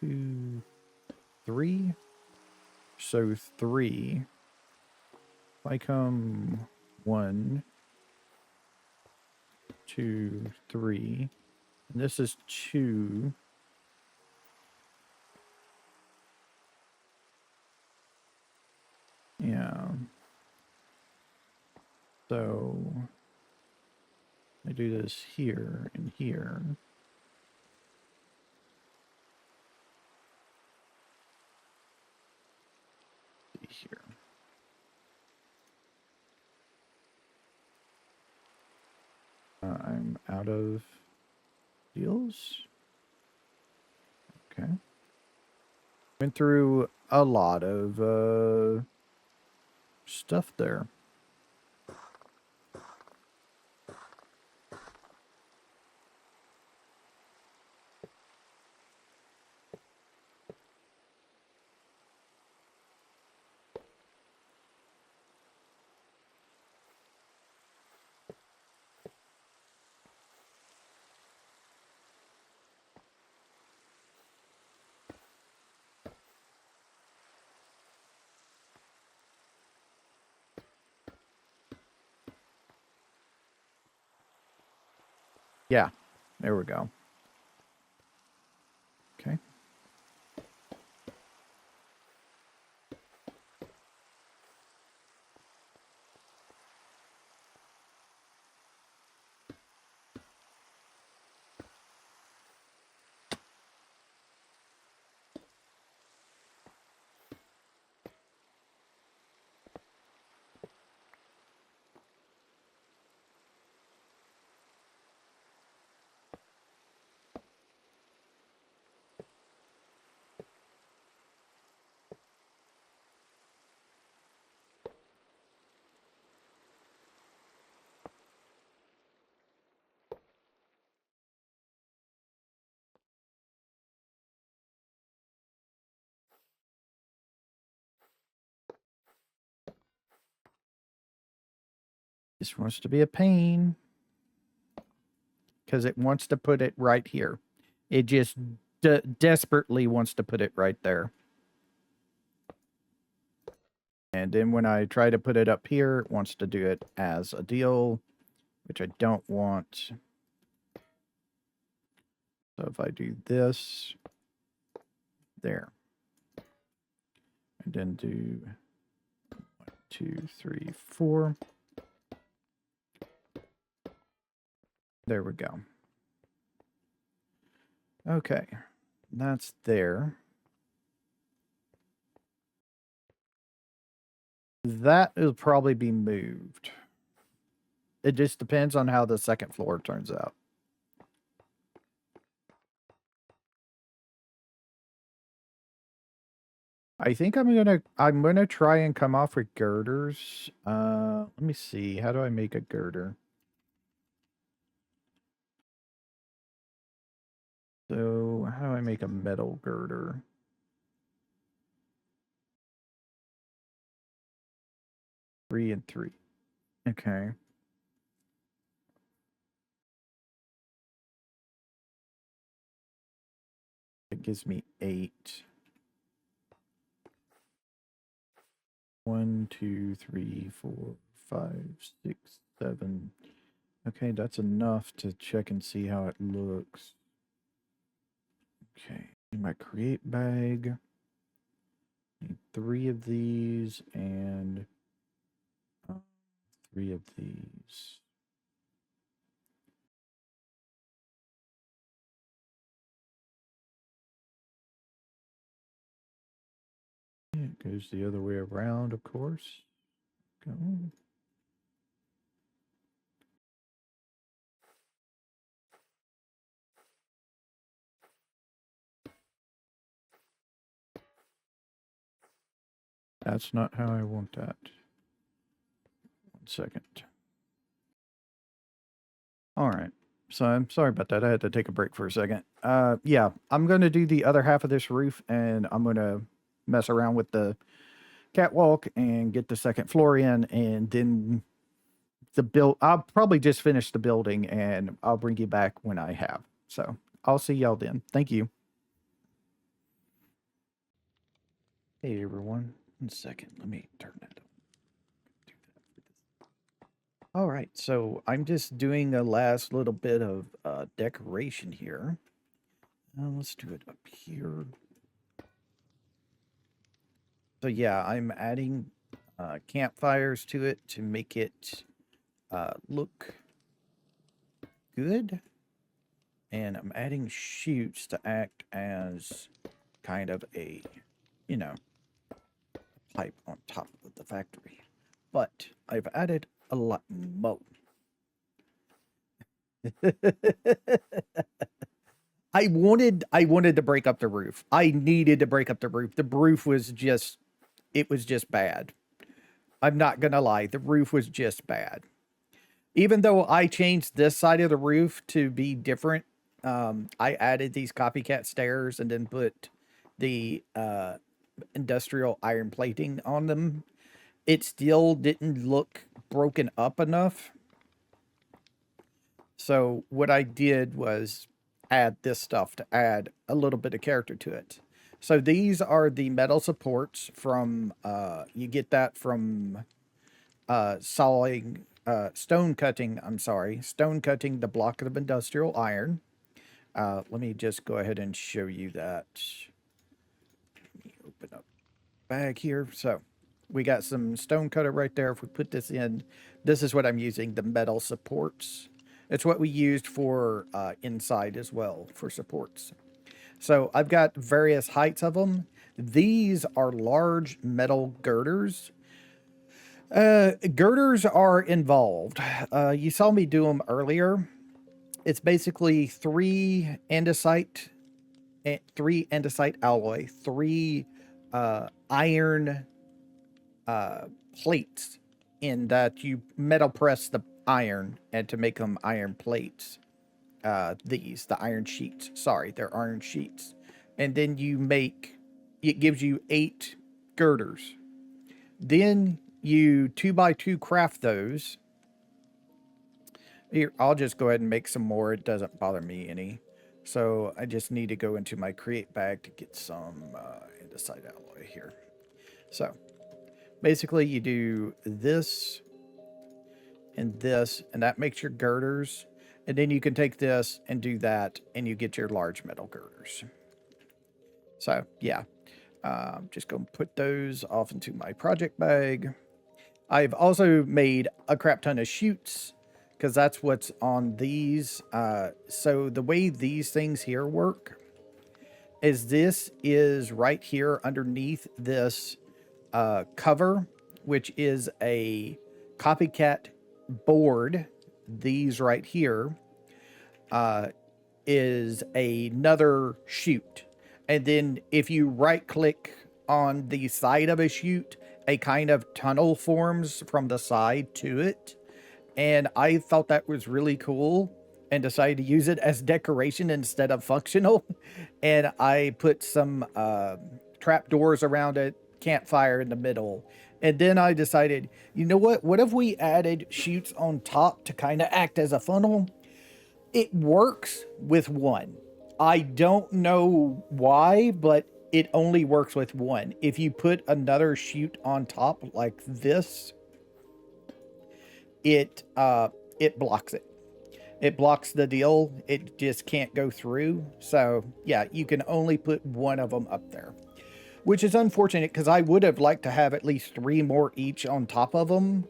2, 3? So 3. If I come 1, 2, 3. And this is 2. Yeah. So I do this here and here. Here. I'm out of deals. Okay. Went through a lot of stuff there. Yeah, there we go. Okay. This wants to be a pain because it wants to put it right here. It just desperately wants to put it right there. And then when I try to put it up here, it wants to do it as a deal, which I don't want. So if I do this, there. And then do 1, 2, 3, 4. There we go. Okay, that's there. That will probably be moved. It just depends on how the second floor turns out. I think I'm gonna try and come off with girders. Let me see. How do I make a girder? So how do I make a metal girder? Three and 3. Okay. It gives me 8. 1, 2, 3, 4, 5, 6, 7. Okay, that's enough to check and see how it looks. Okay, in my create bag, need 3 of these and 3 of these. It goes the other way around, of course. Go. That's not how I want that. 1 second. All right. So I'm sorry about that. I had to take a break for a second. Yeah, I'm going to do the other half of this roof, and I'm going to mess around with the catwalk and get the second floor in, and then I'll probably just finish the building, and I'll bring you back when I have. So I'll see y'all then. Thank you. Hey everyone. 1 second. Let me turn that up. All right, so I'm just doing a last little bit of decoration here. Let's do it up here. So yeah, I'm adding campfires to it to make it look good. And I'm adding chutes to act as kind of a, you know, pipe on top of the factory. But I've added a lot more. I wanted to break up the roof. I needed to break up the roof. The roof was just, it was just bad. I'm not gonna lie, the roof was just bad. Even though I changed this side of the roof to be different, I added these copycat stairs and then put the industrial iron plating on them. It still didn't look broken up enough. So what I did was add this stuff to add a little bit of character to it. So these are the metal supports from, you get that from stone cutting the block of industrial iron. Let me just go ahead and show you that. Let me open up the bag here. So we got some stone cutter right there. If we put this in, this is what I'm using, the metal supports. It's what we used for inside as well for supports. So I've got various heights of them. These are large metal girders. Girders are involved. You saw me do them earlier. It's basically 3 andesite alloy, 3 iron plates, in that you metal press the iron and to make them iron plates. The iron sheets. Sorry, they're iron sheets. And then it gives you 8 girders. Then you 2x2 craft those. Here, I'll just go ahead and make some more. It doesn't bother me any. So I just need to go into my create bag to get some andesite alloy here. So basically you do this, and that makes your girders. And then you can take this and do that, and you get your large metal girders. So yeah, just going to put those off into my project bag. I've also made a crap ton of chutes, because that's what's on these. So the way these things here work is this is right here underneath this cover, which is a copycat board. These right here is another chute. And then if you right click on the side of a chute, a kind of tunnel forms from the side to it. And I thought that was really cool and decided to use it as decoration instead of functional. And I put some trap doors around it, campfire in the middle. And then I decided, you know what if we added chutes on top to kind of act as a funnel? It works with one. I don't know why, but it only works with one. If you put another chute on top like this, it blocks it. It blocks the deal. It just can't go through. So yeah, you can only put one of them up there, which is unfortunate because I would have liked to have at least 3 more each on top of them,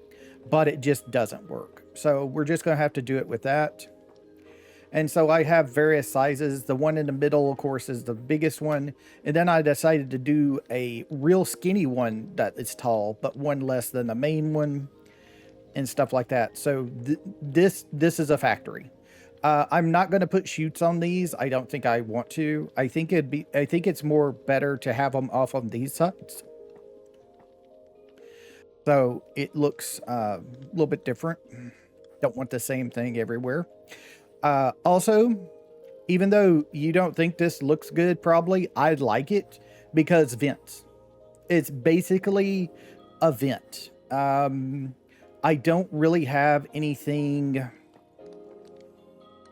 but it just doesn't work. So we're just going to have to do it with that. And so I have various sizes. The one in the middle, of course, is the biggest one. And then I decided to do a real skinny one that is tall, but one less than the main one and stuff like that. So this is a factory. I'm not going to put chutes on these. I don't think I want to. I think it's more better to have them off on these sides. So it looks a little bit different. Don't want the same thing everywhere. Also, even though you don't think this looks good, probably, I like it because vents. It's basically a vent. I don't really have anything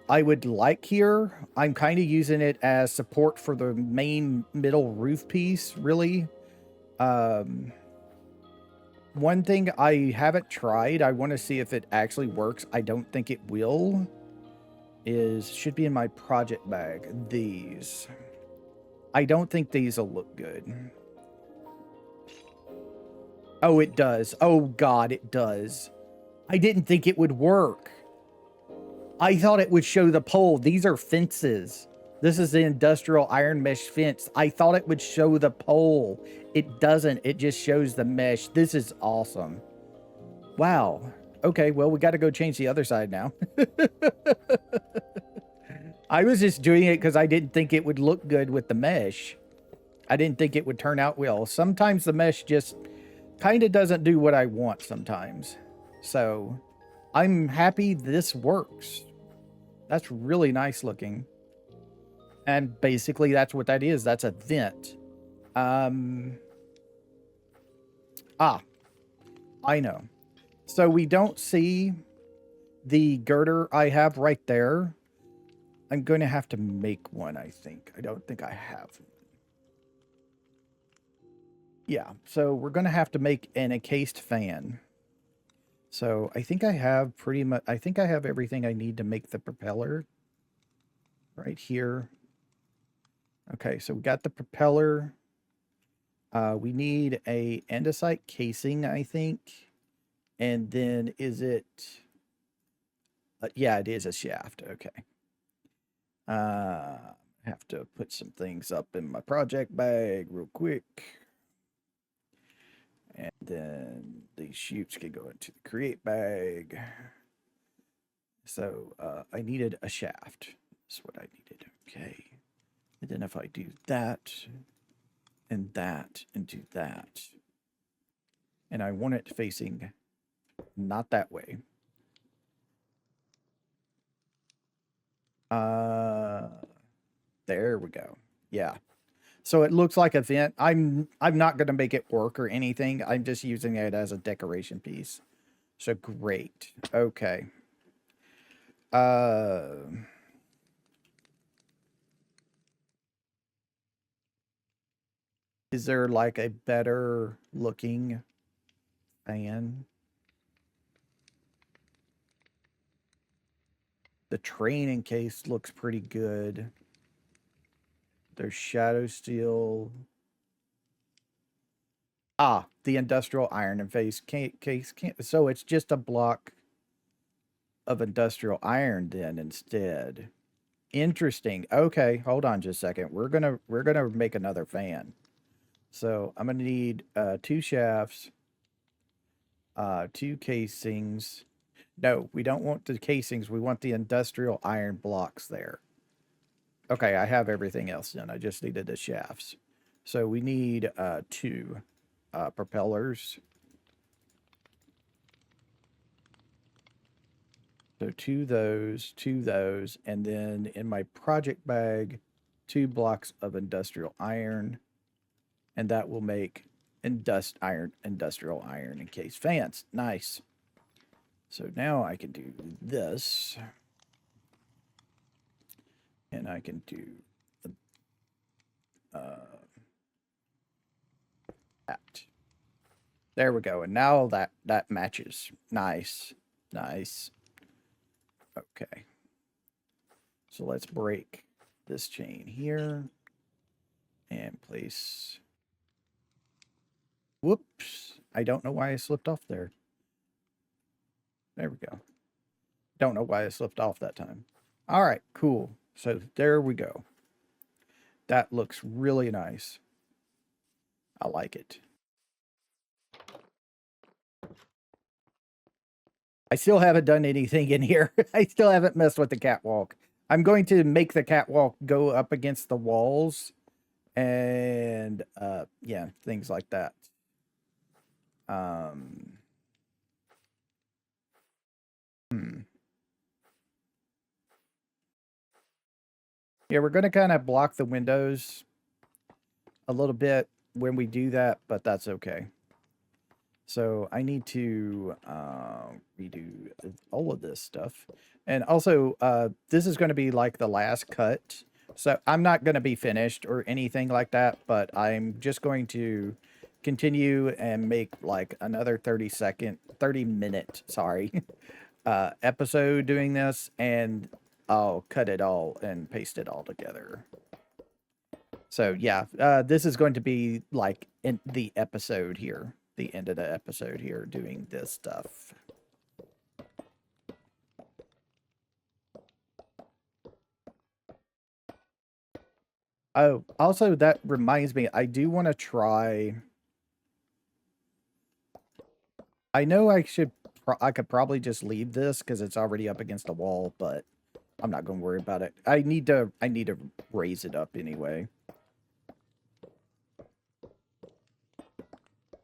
I would like here. I'm kind of using it as support for the main middle roof piece, really. one thing I haven't tried, I want to see if it actually works. I don't think it will. Should be in my project bag. These. I don't think these will look good. Oh, it does. Oh, God, it does. I didn't think it would work. I thought it would show the pole. These are fences. This is the industrial iron mesh fence. I thought it would show the pole. It doesn't. It just shows the mesh. This is awesome. Wow. Okay, well, we got to go change the other side now. I was just doing it because I didn't think it would look good with the mesh. I didn't think it would turn out well. Sometimes the mesh just kind of doesn't do what I want sometimes. So I'm happy this works. That's really nice looking. And basically that's what that is. That's a vent. I know. So we don't see the girder I have right there. I'm going to have to make one, I think. I don't think I have. Yeah, so we're going to have to make an encased fan. So I think I have pretty much, I think I have everything I need to make the propeller right here. Okay, so we got the propeller. We need a andesite casing, I think. And then is it, yeah, it is a shaft. Okay. Have to put some things up in my project bag real quick. And then these chutes can go into the create bag. So I needed a shaft. That's what I needed. Okay. And then if I do that, and do that. And I want it facing not that way. There we go. Yeah. So it looks like a vent. I'm not going to make it work or anything. I'm just using it as a decoration piece. So great. Okay. Is there like a better looking fan? The training case looks pretty good. There's shadow steel. Ah, the industrial iron and face case can't. So it's just a block of industrial iron then instead. Interesting. Okay, hold on just a second. We're gonna make another fan. So I'm gonna need 2 shafts, 2 casings. No, we don't want the casings. We want the industrial iron blocks there. Okay, I have everything else done. I just needed the shafts. So we need 2 propellers. So 2 those, and then in my project bag, 2 blocks of industrial iron, and that will make industrial iron encased fans. Nice. So now I can do this, and I can do that. There we go, and now that matches. Nice, nice. Okay. So let's break this chain here and place. Whoops. I don't know why I slipped off there. There we go. Don't know why I slipped off that time. All right, cool. So there we go. That looks really nice. I like it. I still haven't done anything in here. I still haven't messed with the catwalk. I'm going to make the catwalk go up against the walls and yeah, things like that. Yeah, we're going to kind of block the windows a little bit when we do that, but that's okay. So I need to redo all of this stuff. And also, this is going to be like the last cut. So I'm not going to be finished or anything like that, but I'm just going to continue and make like another 30 minute, sorry, episode doing this, and I'll cut it all and paste it all together. So yeah, this is going to be like in the episode here, the end of the episode here, doing this stuff. Oh, also that reminds me, I do want to try. I know I could probably just leave this because it's already up against the wall, but I'm not going to worry about it. I need to raise it up anyway.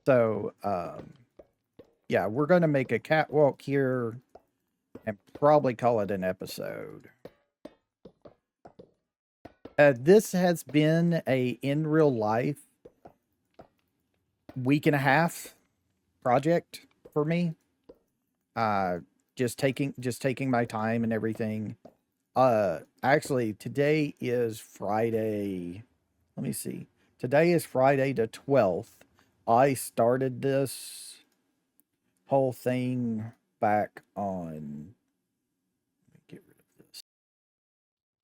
So, yeah, we're going to make a catwalk here and probably call it an episode. This has been a in real life week and a half project for me. Just taking my time and everything. Actually, today is Friday. Let me see. Today is Friday the 12th. I started this whole thing back on. Let me get rid of this.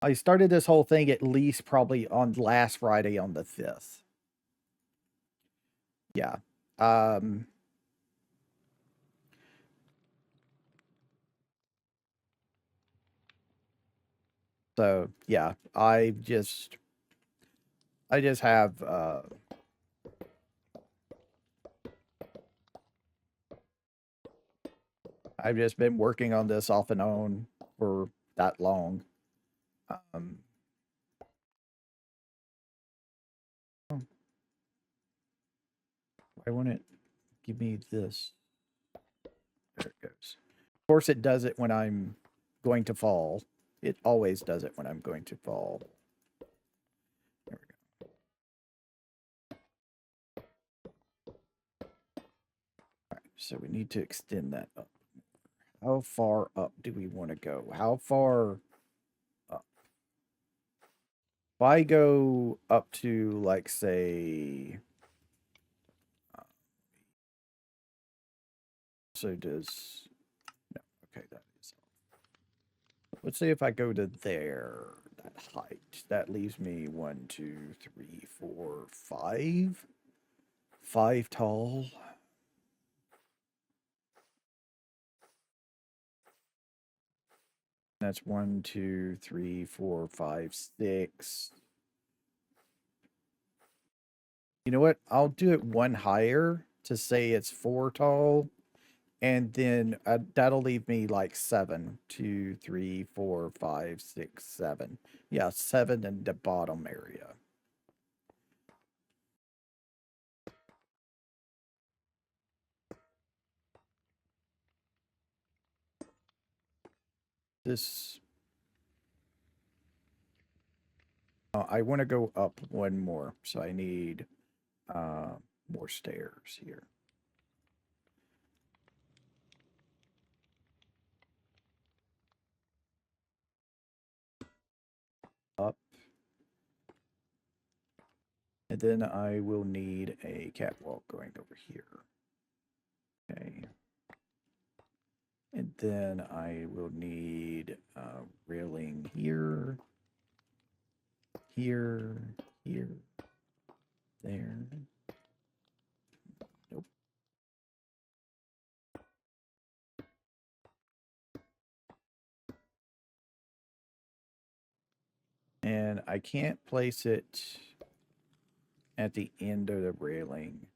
I started this whole thing at least probably on last Friday on the 5th. Yeah. So yeah, I just have I've just been working on this off and on for that long. Why won't it give me this? There it goes. Of course, it does it when I'm going to fall. It always does it when I'm going to fall. There we go. All right, so we need to extend that up. How far up do we want to go? How far up? If I go up to, like, say... so does... No, okay, that is... Let's say if I go to there, that height, that leaves me 1, 2, 3, 4, 5. 5 tall. That's 1, 2, 3, 4, 5, 6. You know what? I'll do it one higher to say it's 4 tall. And then that'll leave me like 7. 2, 3, 4, 5, 6, 7. Yeah, 7 in the bottom area. This... I want to go up one more, so I need more stairs here. Up. And then I will need a catwalk going over here. Okay. And then I will need a railing here, here, there. Nope. And I can't place it at the end of the railing.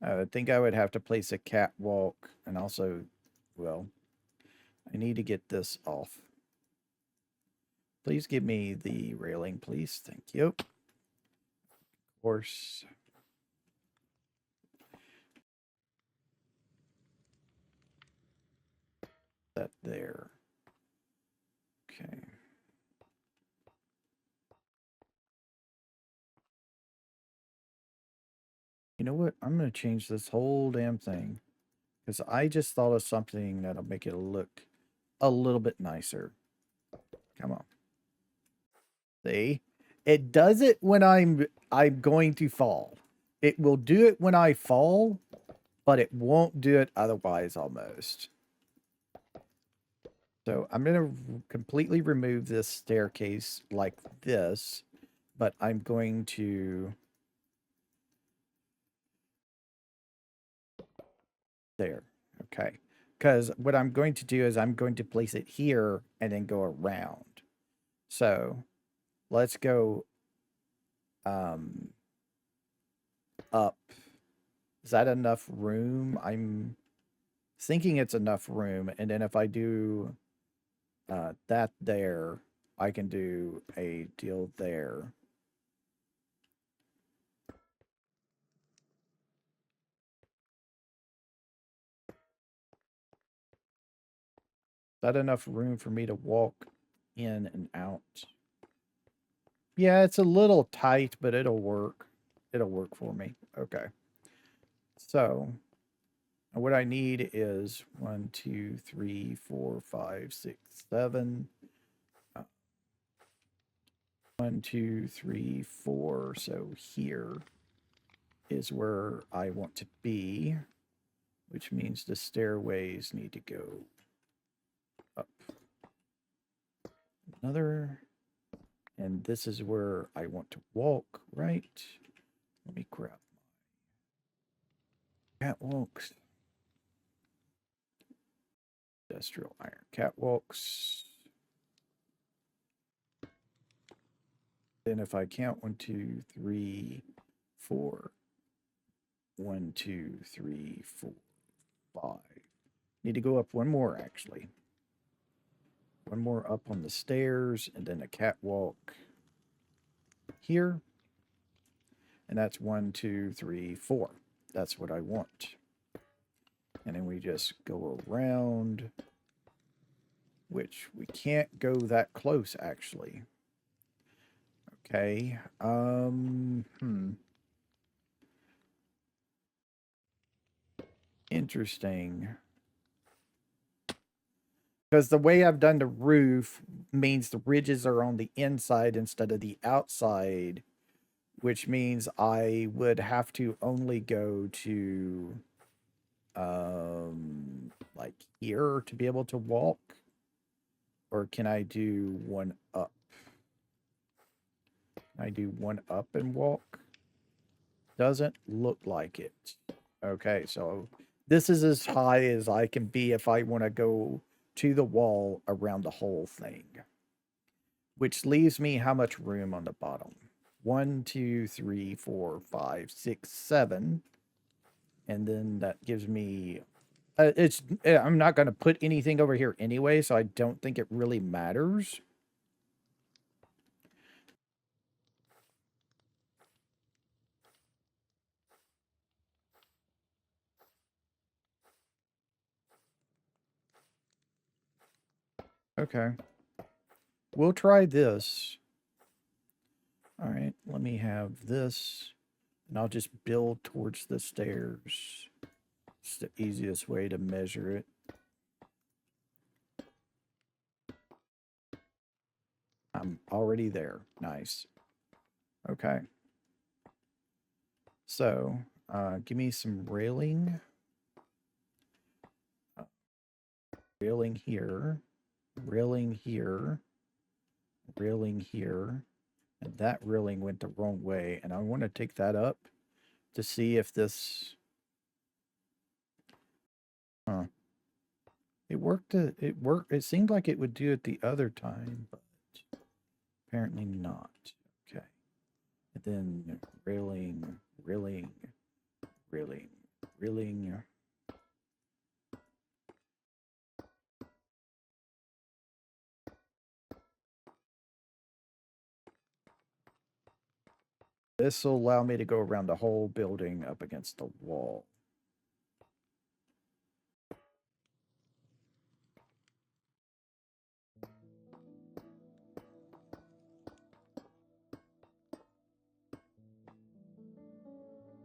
I would think I would have to place a catwalk, and also, well, I need to get this off. Please give me the railing, please. Thank you. Of course. That there. Okay. You know what? I'm going to change this whole damn thing. Because I just thought of something that'll make it look a little bit nicer. Come on. See? It does it when I'm going to fall. It will do it when I fall, but it won't do it otherwise almost. So I'm going to completely remove this staircase like this, but I'm going to... There. Okay. Because what I'm going to do is I'm going to place it here and then go around. So let's go up. Is that enough room? I'm thinking it's enough room. And then if I do that there, I can do a deal there. Is that enough room for me to walk in and out? Yeah, it's a little tight, but it'll work. It'll work for me. Okay. So what I need is 1, 2, 3, 4, 5, 6, 7. 1, 2, 3, 4. So here is where I want to be, which means the stairways need to go up. Another, and this is where I want to walk, right? Let me grab my catwalks. Industrial iron catwalks. Then if I count 1, 2, 3, 4. 1, 2, 3, 4, 5. Need to go up one more, actually. One more up on the stairs, and then a catwalk here. And that's 1, 2, 3, 4. That's what I want. And then we just go around, which we can't go that close, actually. Okay. Interesting. Because the way I've done the roof means the ridges are on the inside instead of the outside, which means I would have to only go to like here to be able to walk. Or can I do one up? Can I do one up and walk? Doesn't look like it. Okay, so this is as high as I can be if I want to go to the wall around the whole thing. Which leaves me how much room on the bottom? 1, 2, 3, 4, 5, 6, 7. And then that gives me... I'm not going to put anything over here anyway, so I don't think it really matters. Okay. We'll try this. All right, let me have this. And I'll just build towards the stairs. It's the easiest way to measure it. I'm already there. Nice. Okay. So, give me some railing. Railing here. Railing here. Railing here. And that railing went the wrong way. And I want to take that up to see if this... Huh. It worked. It worked. It seemed like it would do it the other time, but apparently not. Okay. And then railing, railing, railing, railing. This will allow me to go around the whole building up against the wall.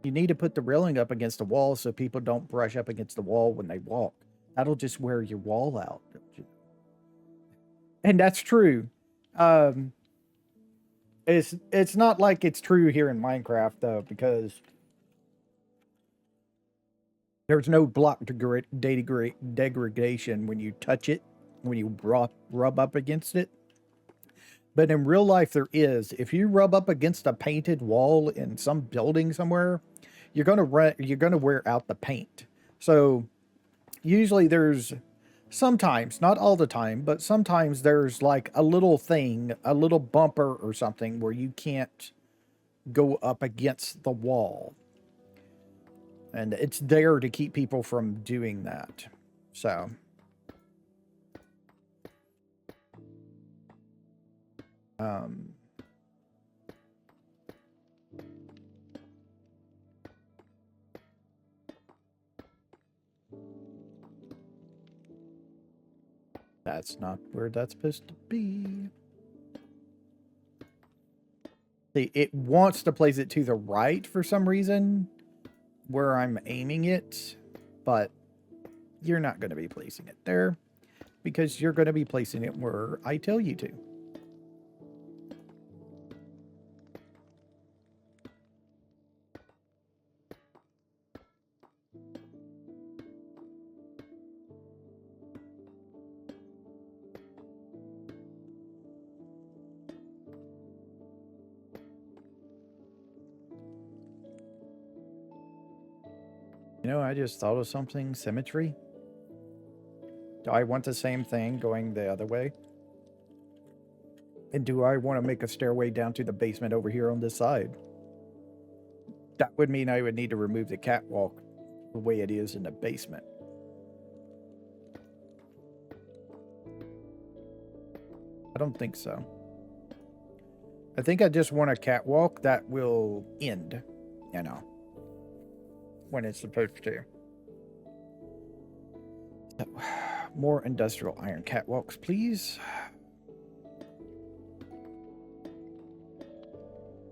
You need to put the railing up against the wall so people don't brush up against the wall when they walk. That'll just wear your wall out. And that's true. It's not like it's true here in Minecraft though, because There's no block degradation when you touch it, when you rub up against it. But in real life, there is. If you rub up against a painted wall in some building somewhere, you're gonna wear out the paint. So usually there's sometimes, not all the time, but sometimes there's like a little thing, a little bumper or something where you can't go up against the wall. And it's there to keep people from doing that. So that's not where that's supposed to be. See, it wants to place it to the right for some reason where I'm aiming it, but you're not going to be placing it there because you're going to be placing it where I tell you to. You know, I just thought of something. Symmetry. Do I want the same thing going the other way? And do I want to make a stairway down to the basement over here on this side? That would mean I would need to remove the catwalk the way it is in the basement. I don't think so. I think I just want a catwalk that will end, you know, when it's supposed to. So, more industrial iron catwalks, please.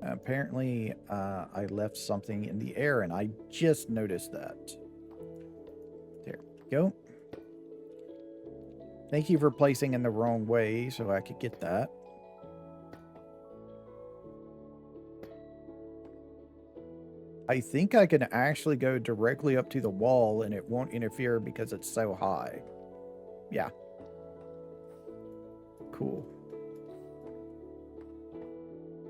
Apparently, I left something in the air, and I just noticed that. There we go. Thank you for placing in the wrong way so I could get that. I think I can actually go directly up to the wall and it won't interfere because it's so high. Yeah. Cool.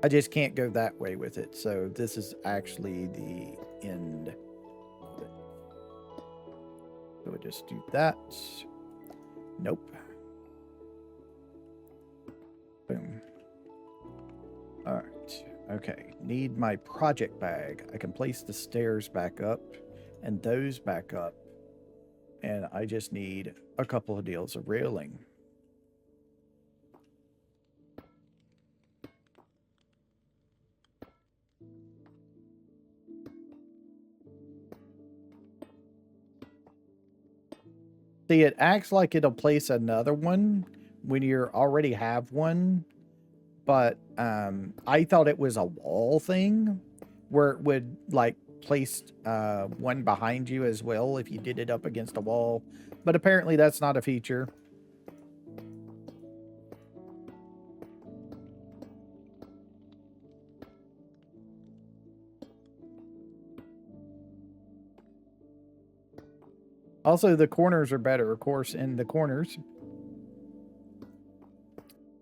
I just can't go that way with it. So this is actually the end of it. So we'll just do that. Nope. Boom. All right. Okay, need my project bag. I can place the stairs back up and those back up. And I just need a couple of deals of railing. See, it acts like it'll place another one when you already have one. But I thought it was a wall thing where it would like place one behind you as well if you did it up against a wall. But apparently that's not a feature. Also, the corners are better, of course, in the corners.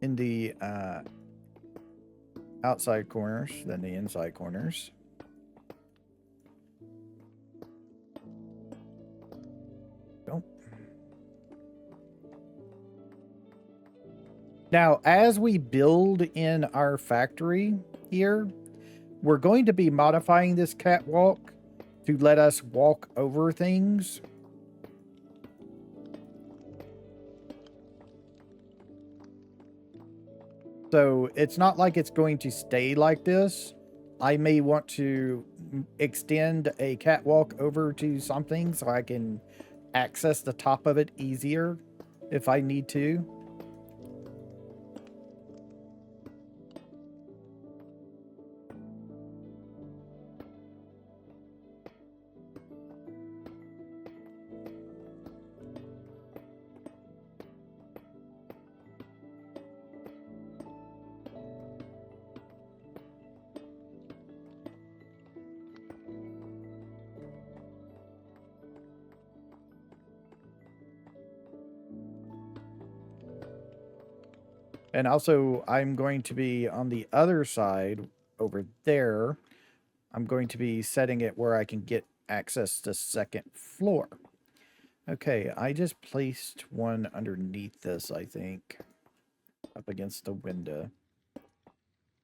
In the outside corners than the inside corners. Nope. Now, as we build in our factory here, we're going to be modifying this catwalk to let us walk over things. So it's not like it's going to stay like this. I may want to extend a catwalk over to something so I can access the top of it easier if I need to. And also, I'm going to be on the other side over there. I'm going to be setting it where I can get access to second floor. Okay, I just placed one underneath this, I think, up against the window.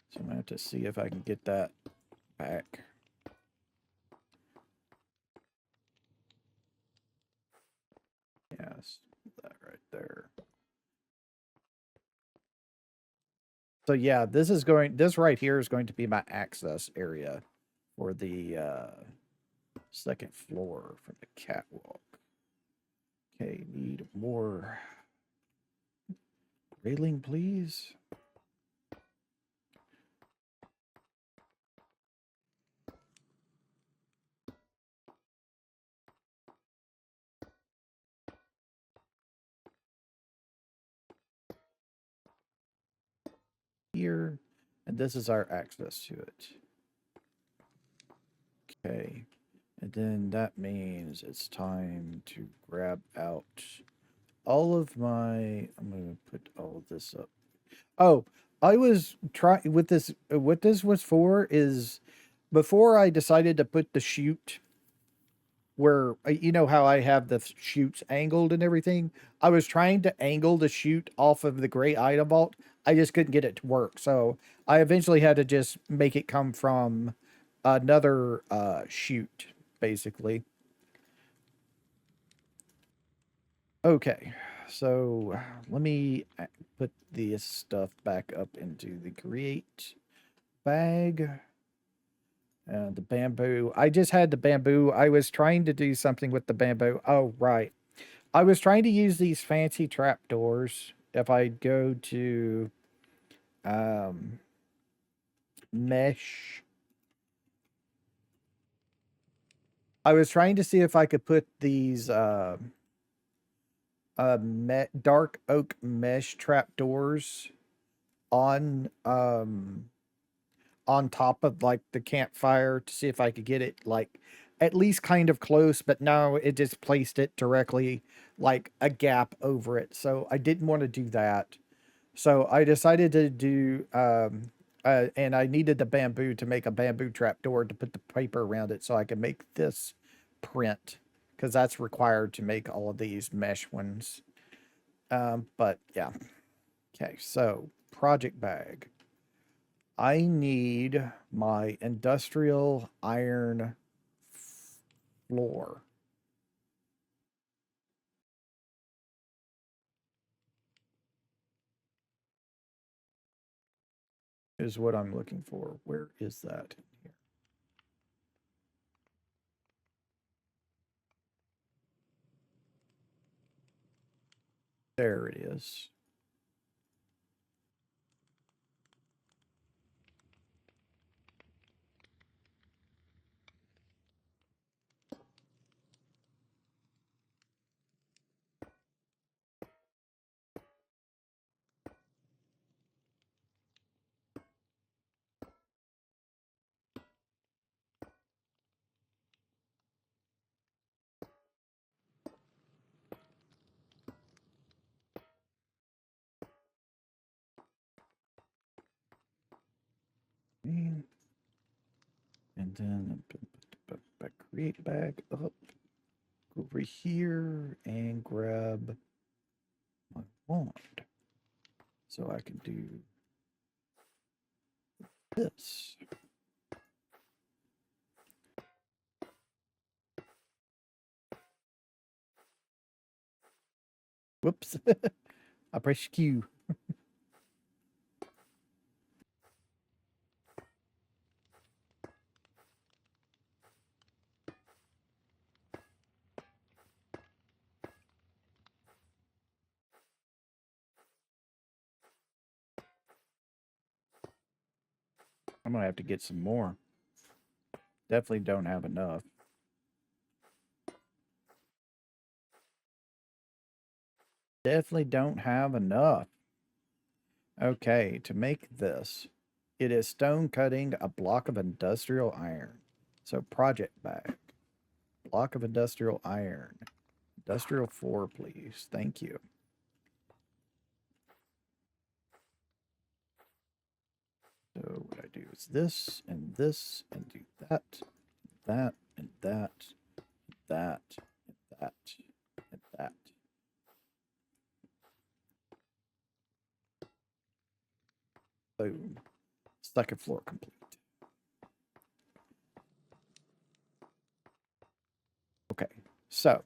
So I'm going to have to see if I can get that back. Yes, that right there. So yeah, this right here is going to be my access area for the second floor from the catwalk. Okay, need more railing, please. Here, and this is our access to it. Okay, and then that means it's time to grab out all of my, I'm going to put all of this up. Oh, I was trying with this, what this was for is before I decided to put the chute where, you know how I have the chutes angled and everything, I was trying to angle the chute off of the gray item vault. I just couldn't get it to work. So I eventually had to just make it come from another chute, basically. Okay, so let me put this stuff back up into the create bag. The bamboo. I just had the bamboo. I was trying to do something with the bamboo. Oh, right. I was trying to use these fancy trapdoors. If I go to mesh, I was trying to see if I could put these dark oak mesh trapdoors on on top of like the campfire to see if I could get it like at least kind of close, but no, it just placed it directly like a gap over it. So I didn't want to do that. So I decided to do and I needed the bamboo to make a bamboo trapdoor to put the paper around it so I could make this print because that's required to make all of these mesh ones. But yeah. Okay, so project bag. I need my industrial iron floor. Is what I'm looking for. Where is that? Here. There it is. And then create bag up. Go over here and grab my wand. So I can do this. Whoops. I pressed Q. I'm going to have to get some more. Definitely don't have enough. Definitely don't have enough. Okay, to make this, it is stone cutting a block of industrial iron. So project bag. Block of industrial iron. Industrial 4, please. Thank you. So what I do is this, and do that, that, and that, that, and that, and that. Boom. Second floor complete. Okay, so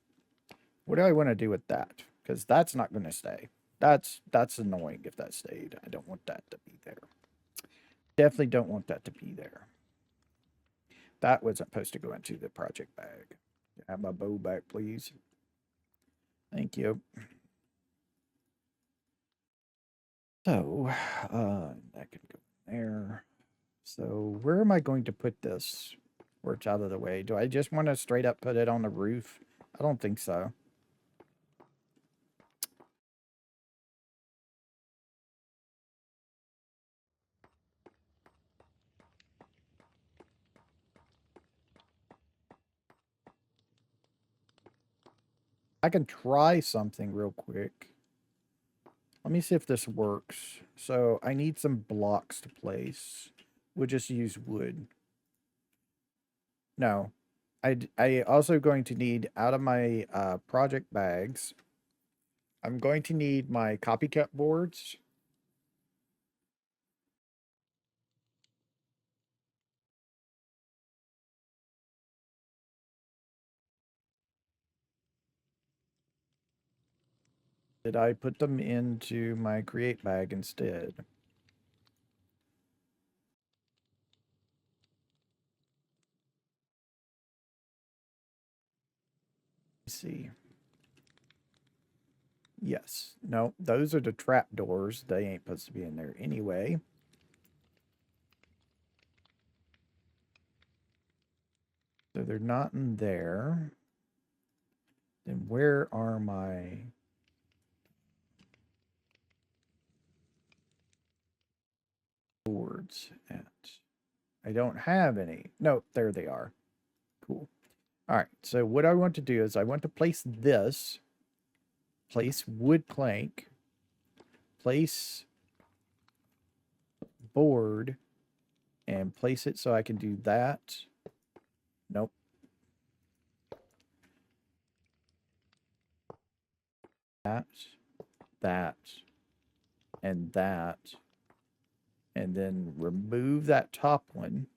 what do I want to do with that? Because that's not going to stay. That's annoying if that stayed. I don't want that to be there. Definitely don't want that to be there. That was supposed to go into the project bag. Have my bow back, please. Thank you. So, that can go there. So, where am I going to put this where it's out of the way? Do I just want to straight up put it on the roof? I don't think so. I can try something real quick. Let me see if this works. So I need some blocks to place. We'll just use wood. No. I also going to need out of my project bags. I'm going to need my copycat boards. Did I put them into my create bag instead? Let's see. Yes. No, those are the trap doors. They ain't supposed to be in there anyway. So they're not in there. Then where are my boards at? I don't have any. No, there they are. Cool. All right. So what I want to do is I want to place this, place wood plank, place board, and place it so I can do that. Nope. That, and that. And then remove that top one.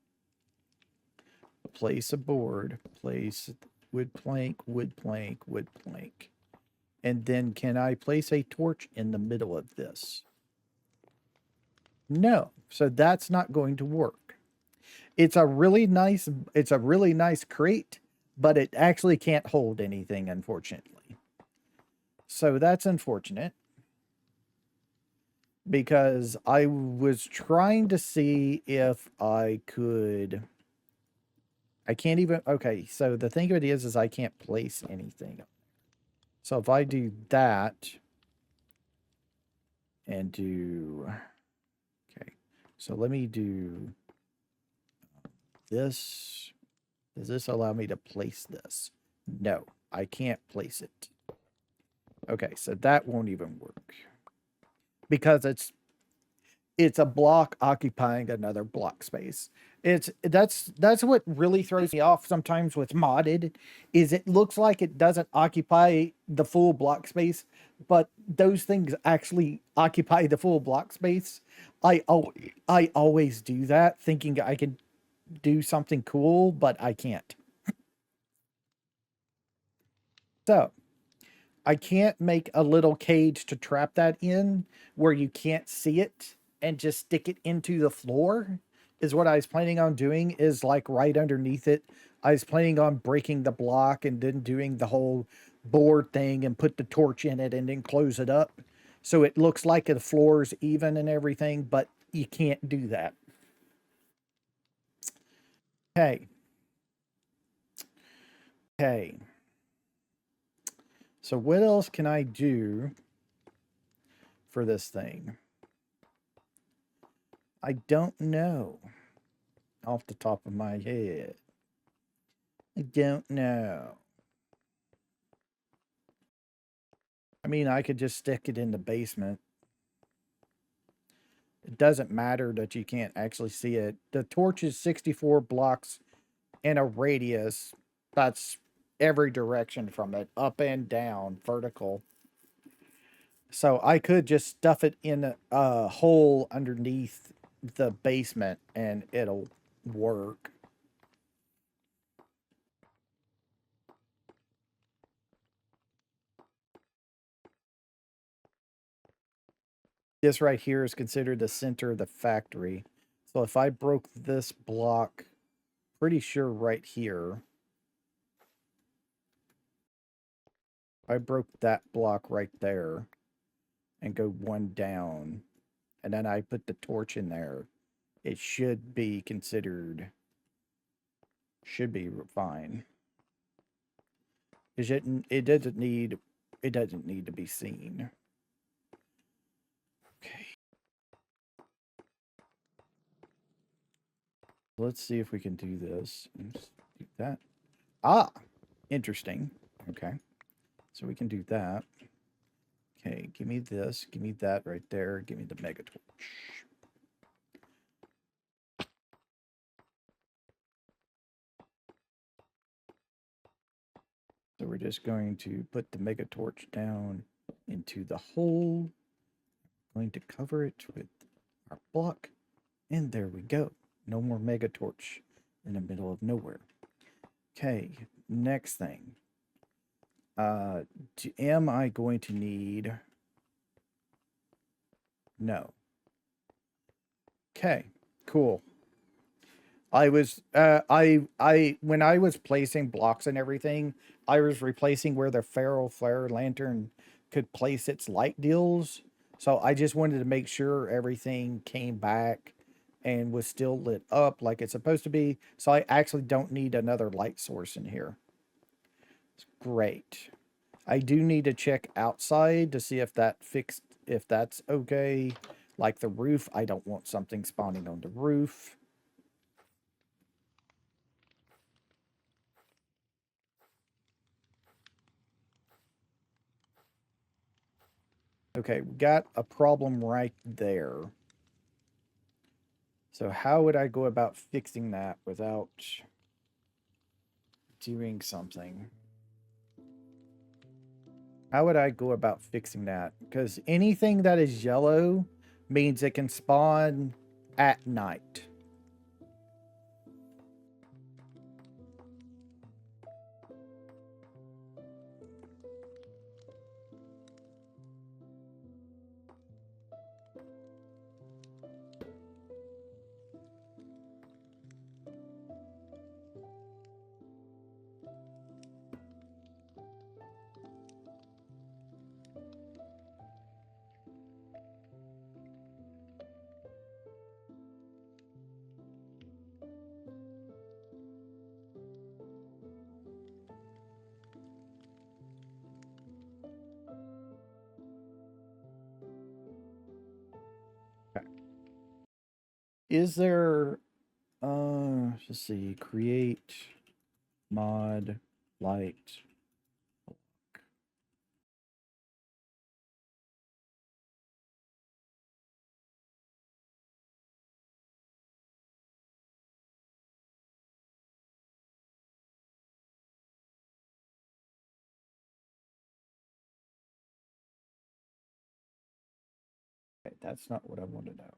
Place a board, place wood plank, wood plank, wood plank. And then can I place a torch in the middle of this? No. So that's not going to work. It's a really nice crate, but it actually can't hold anything, unfortunately. So that's unfortunate. Because I was trying to see if I could. I can't even. Okay, so the thing of it is I can't place anything. So if I do that and do. Okay, so let me do this. Does this allow me to place this? No, I can't place it. Okay, so that won't even work. Because it's a block occupying another block space. That's what really throws me off sometimes with modded is it looks like it doesn't occupy the full block space, but those things actually occupy the full block space. I always do that thinking I can do something cool, but I can't. So I can't make a little cage to trap that in where you can't see it and just stick it into the floor is what I was planning on doing is like right underneath it. I was planning on breaking the block and then doing the whole board thing and put the torch in it and then close it up. So it looks like the floor's even and everything, but you can't do that. Okay. Okay. So what else can I do for this thing? I don't know off the top of my head. I don't know. I mean, I could just stick it in the basement. it doesn't matter that you can't actually see it. The torch is 64 blocks in a radius. That's every direction from it, up and down, vertical. So I could just stuff it in a hole underneath the basement and it'll work. This right here is considered the center of the factory. So if I broke this block, pretty sure right here, I broke that block right there and go one down, and then I put the torch in there, it should be considered, should be fine. It doesn't need to be seen. Okay. Let's see if we can do this. Let's do that. Ah, interesting. Okay. So we can do that. Okay, give me this. Give me that right there. Give me the mega torch. So we're just going to put the mega torch down into the hole. Going to cover it with our block. And there we go. No more mega torch in the middle of nowhere. Okay, next thing. Am I going to need... No. Okay, cool. I was when I was placing blocks and everything, I was replacing where the feral flare lantern could place its light deals. So I just wanted to make sure everything came back and was still lit up like it's supposed to be. So I actually don't need another light source in here. It's great. I do need to check outside to see if that's okay. Like the roof, I don't want something spawning on the roof. Okay, we got a problem right there. So how would I go about fixing that without doing something? How would I go about fixing that? Because anything that is yellow means it can spawn at night. Okay. Is there, let's see, create mod light. Okay, that's not what I want to know.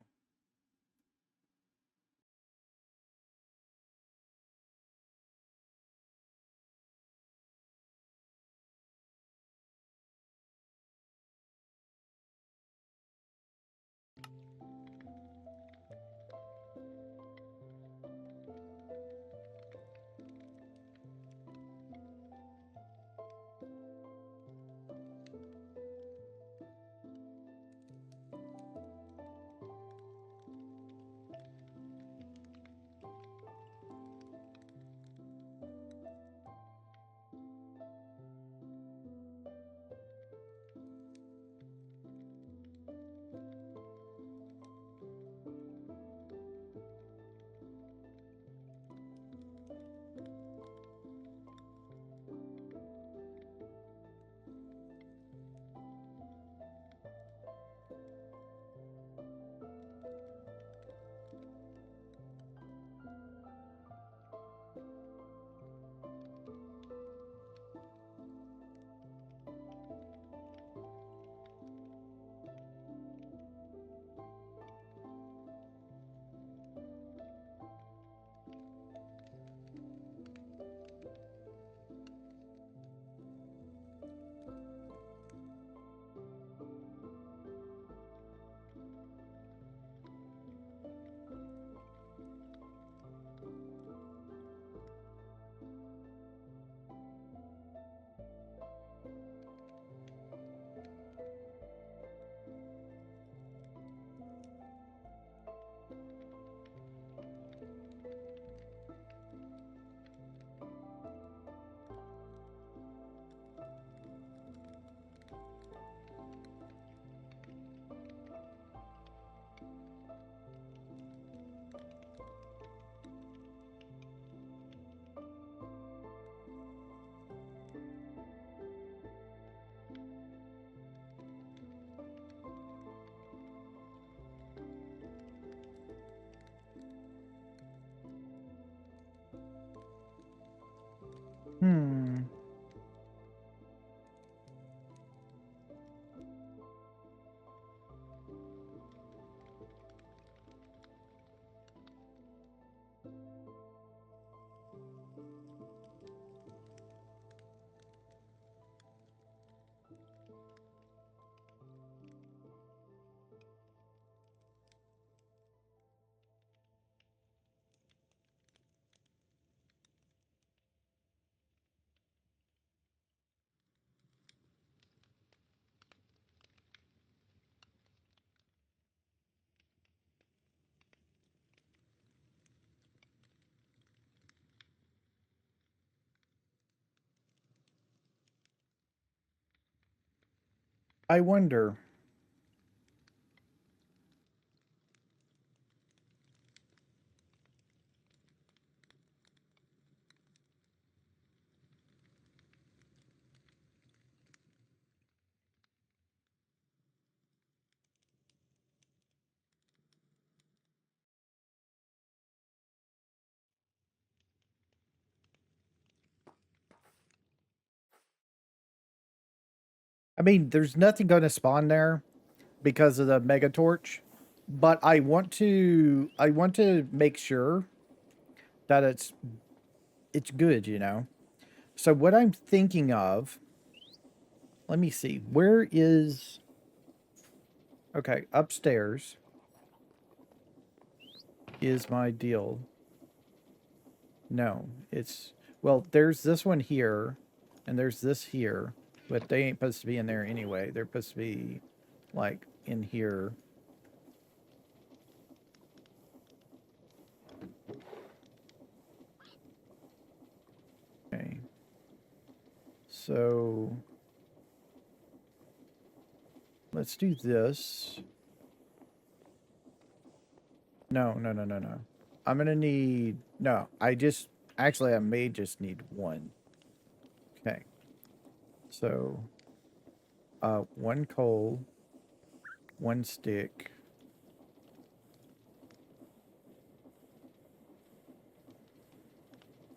I wonder. I mean, there's nothing going to spawn there because of the mega torch, but I want to make sure that it's good, you know. So what I'm thinking of, let me see. Where is okay, upstairs is my deal. No, it's well, there's this one here and there's this here, but they ain't supposed to be in there anyway. They're supposed to be like in here. Okay. So let's do this. No, no, no, no, no. I'm gonna need no. I may just need one. Okay. So, one coal, one stick.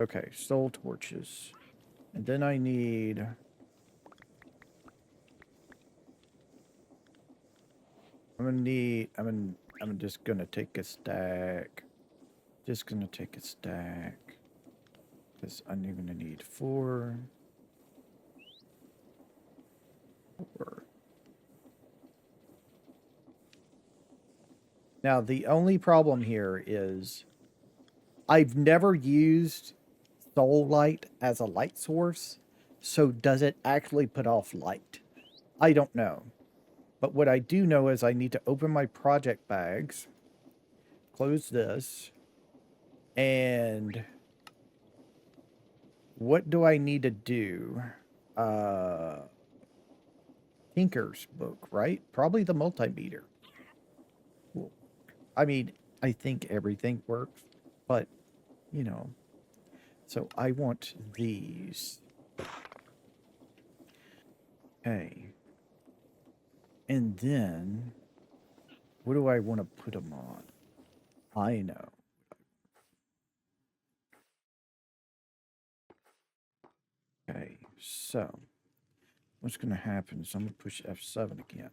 Okay, soul torches, and then I need. I'm just gonna take a stack. Just gonna take a stack. Because I'm gonna need four. Now, the only problem here is I've never used soul light as a light source. So does it actually put off light? I don't know. But what I do know is I need to open my project bags, close this, and what do I need to do? Tinker's book, right? Probably the multimeter. Well, I mean, I think everything works, but, you know. So I want these. Okay. And then, what do I want to put them on? I know. Okay, so what's going to happen is I'm going to push F7 again.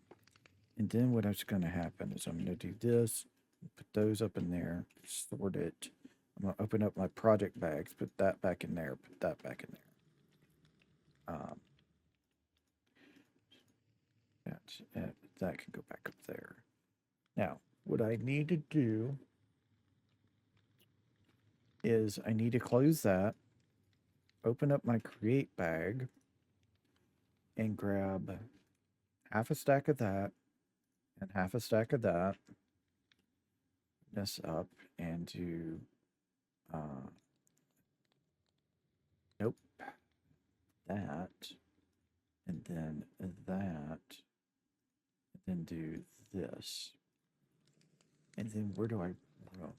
And then what's going to happen is I'm going to do this, put those up in there, sort it. I'm going to open up my project bags, put that back in there, put that back in there. That can go back up there. Now, what I need to do is I need to close that, open up my create bag, and grab half a stack of that and half a stack of that. This up and do nope, that, and then that, and then do this. And then where do I go?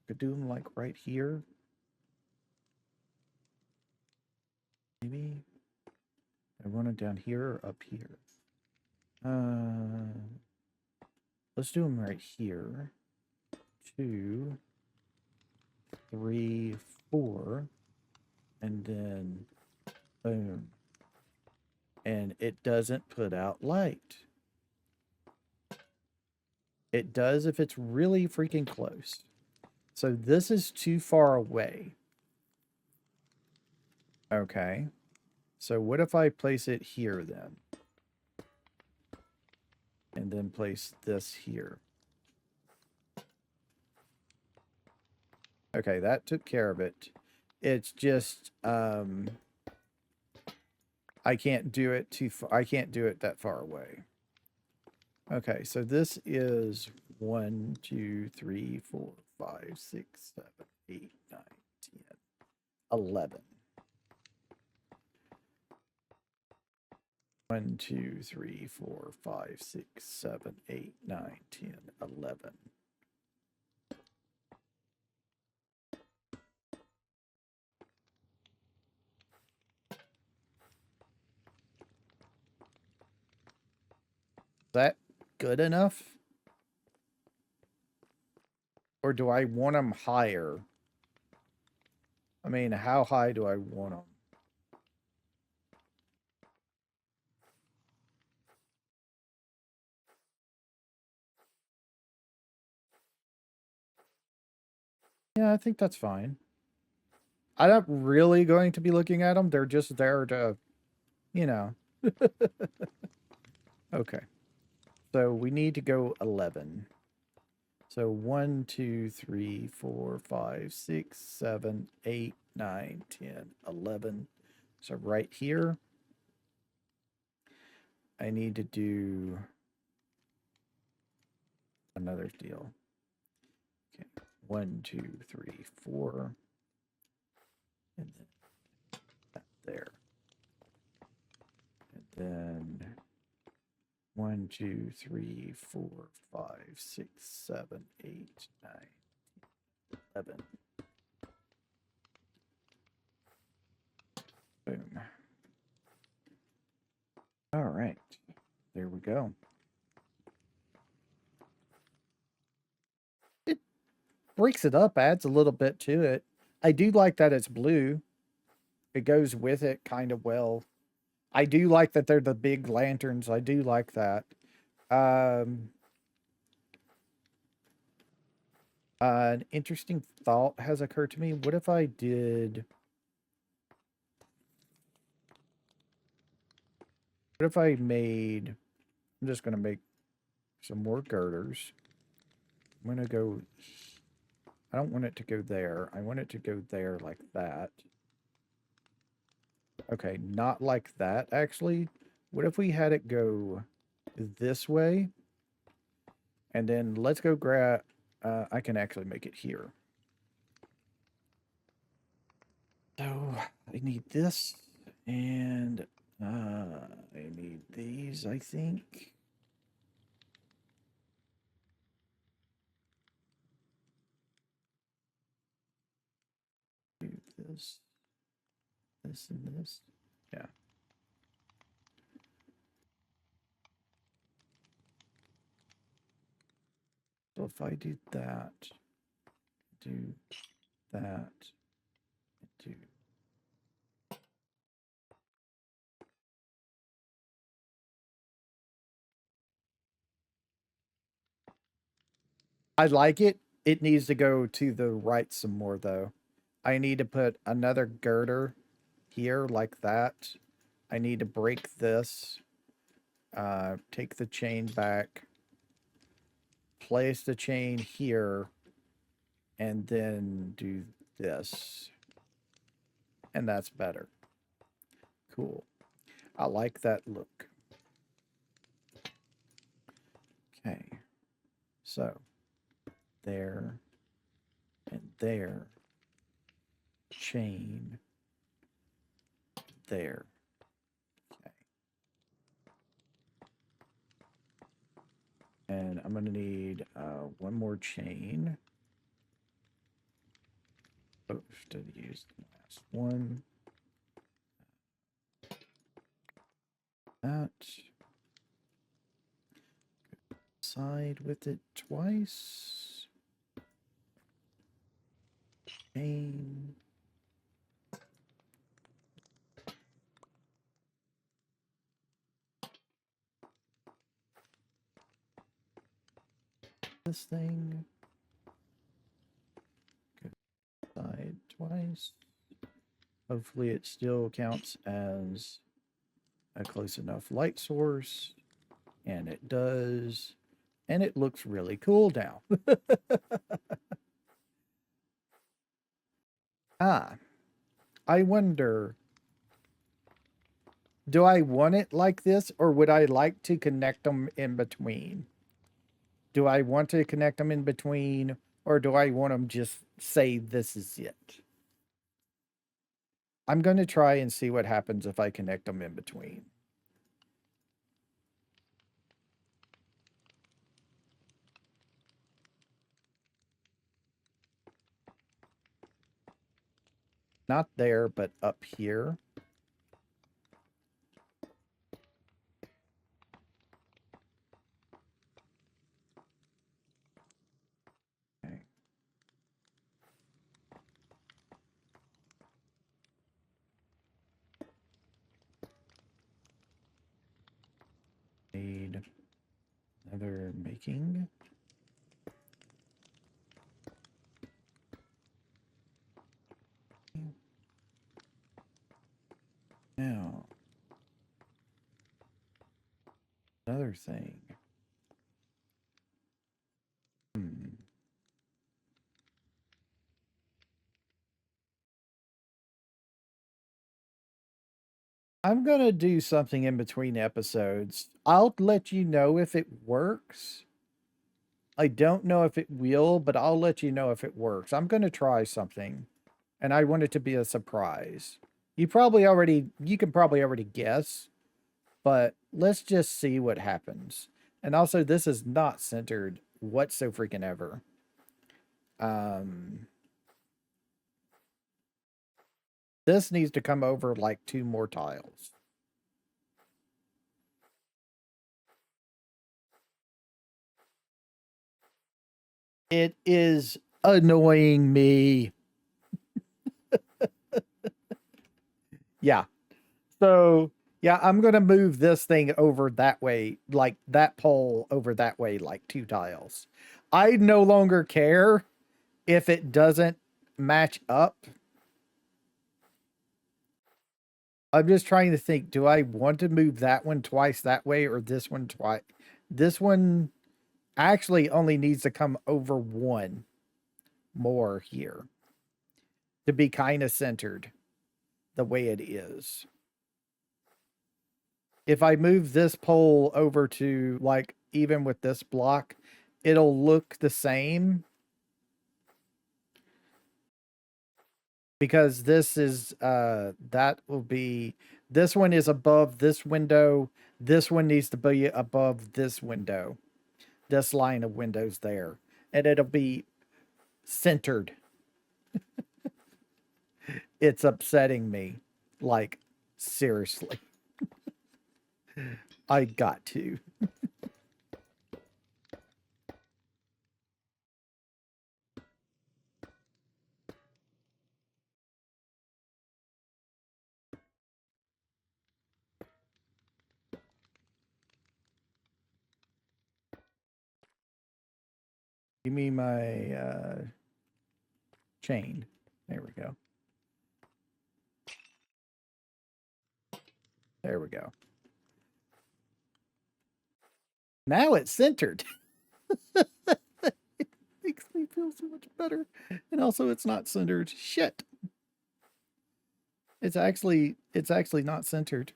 Could do them like right here. Maybe I run it down here or up here. Let's do them right here. 2, 3, 4, and then boom. And it doesn't put out light. It does if it's really freaking close. So this is too far away. Okay. So what if I place it here then? And then place this here. Okay, that took care of it. It's just I can't do it too far. I can't do it that far away. Okay, so this is 1, 2, 3, 4, 5, 6, 7, 8, 9, 10, 11. 1, 2, 3, 4, 5, 6, 7, 8, 9, 10, 11. Is that good enough? Or do I want them higher? I mean, how high do I want them? Yeah, I think that's fine. I'm not really going to be looking at them. They're just there to, you know. Okay. So we need to go 11. So 1, 2, 3, 4, 5, 6, 7, 8, 9, 10, 11. So right here, I need to do another deal. Okay. 1, 2, 3, 4. And then that there. And then 1, 2, 3, 4, 5, 6, 7, 8, 9, 11. Boom. All right. There we go. It breaks it up, adds a little bit to it. I do like that it's blue. It goes with it kind of well. I do like that they're the big lanterns. I do like that. An interesting thought has occurred to me. What if I did... What if I made... I'm just going to make some more girders. I'm going to go... I don't want it to go there. I want it to go there like that. Okay, not like that, actually. What if we had it go this way? And then let's go grab... I can actually make it here. So, I need this. And I need these, I think. Do this. This and this. Yeah. So if I do that, do that, do. I like it. It needs to go to the right some more, though. I need to put another girder here like that. I need to break this. Take the chain back. Place the chain here. And then do this. And that's better. Cool. I like that look. Okay. So, there and there. Chain. There. Okay. And I'm going to need one more chain. Oh, should use the last one. That. Side with it twice. Chain. This thing. Go side twice. Hopefully it still counts as a close enough light source. And it does. And it looks really cool now. I wonder, do I want it like this, or would I like to connect them in between? Do I want to connect them in between, or do I want them just say this is it? I'm going to try and see what happens if I connect them in between. Not there, but up here. Okay. Need another making. Now, another thing. I'm going to do something in between episodes. I'll let you know if it works. I don't know if it will, but I'll let you know if it works. I'm going to try something, and I want it to be a surprise. You can probably already guess, but let's just see what happens. And also, this is not centered whatsoever freaking ever. This needs to come over like 2 more tiles. It is annoying me. Yeah. So, yeah, I'm going to move this thing over that way, like that pole over that way, like 2 tiles. I no longer care if it doesn't match up. I'm just trying to think, do I want to move that one twice that way or this one twice? This one actually only needs to come over 1 more here to be kind of centered the way it is. If I move this pole over to like even with this block, it'll look the same because this is that will be, this one is above this window, this one needs to be above this window, this line of windows there, and it'll be centered. It's upsetting me, like, seriously. I got to. Give me my chain. There we go. There we go. Now it's centered. It makes me feel so much better. And also it's not centered. Shit. It's actually not centered.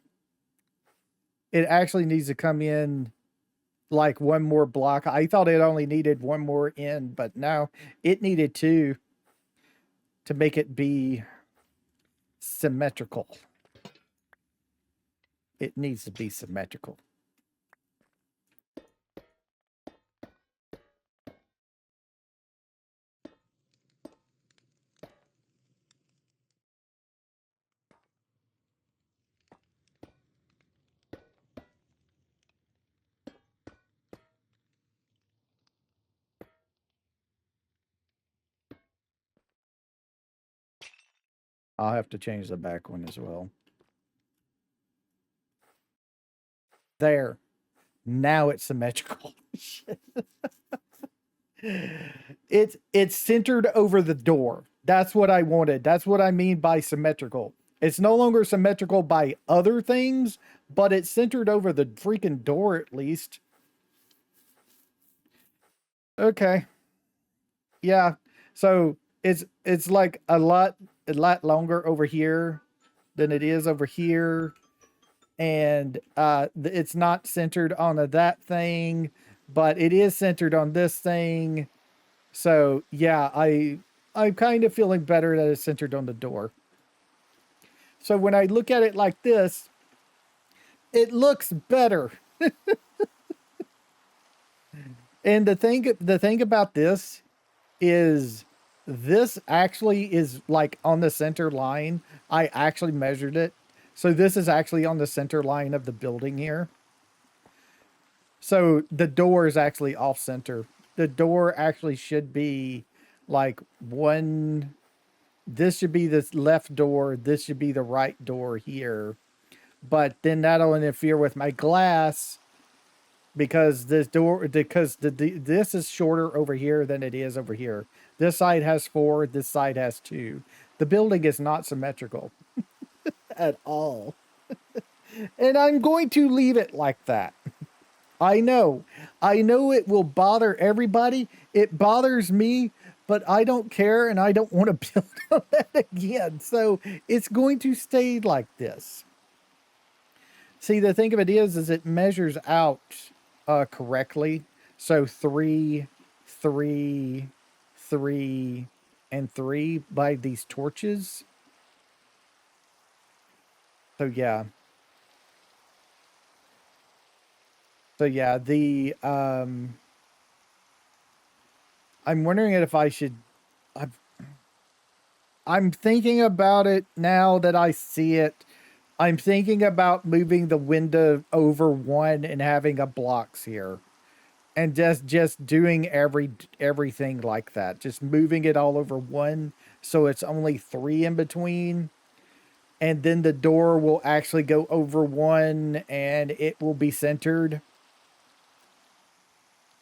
It actually needs to come in like 1 more block. I thought it only needed 1 more in, but now it needed 2 to make it be symmetrical. It needs to be symmetrical. I'll have to change the back one as well. There. Now it's symmetrical. It's centered over the door. That's what I wanted. That's what I mean by symmetrical. It's no longer symmetrical by other things, but it's centered over the freaking door at least. Okay. Yeah. So it's like a lot longer over here than it is over here. And it's not centered on that thing, but it is centered on this thing. So yeah, I'm kind of feeling better that it's centered on the door. So when I look at it like this, it looks better. And the thing about this is this actually is like on the center line. I actually measured it. So this is actually on the center line of the building here. So the door is actually off center. The door actually should be like one. This should be the left door. This should be the right door here. But then that'll interfere with my glass because this is shorter over here than it is over here. This side has 4. This side has 2. The building is not symmetrical at all. And I'm going to leave it like that. I know it will bother everybody. It bothers me, but I don't care and I don't want to build on that again. So it's going to stay like this. See, the thing of it is it measures out correctly. So 3, 3, 3, and 3 by these torches. So yeah. So yeah, I'm wondering if I should, I'm thinking about it now that I see it. I'm thinking about moving the window over 1 and having a blocks here. And just doing everything like that. Just moving it all over 1 so it's only 3 in between. And then the door will actually go over 1 and it will be centered.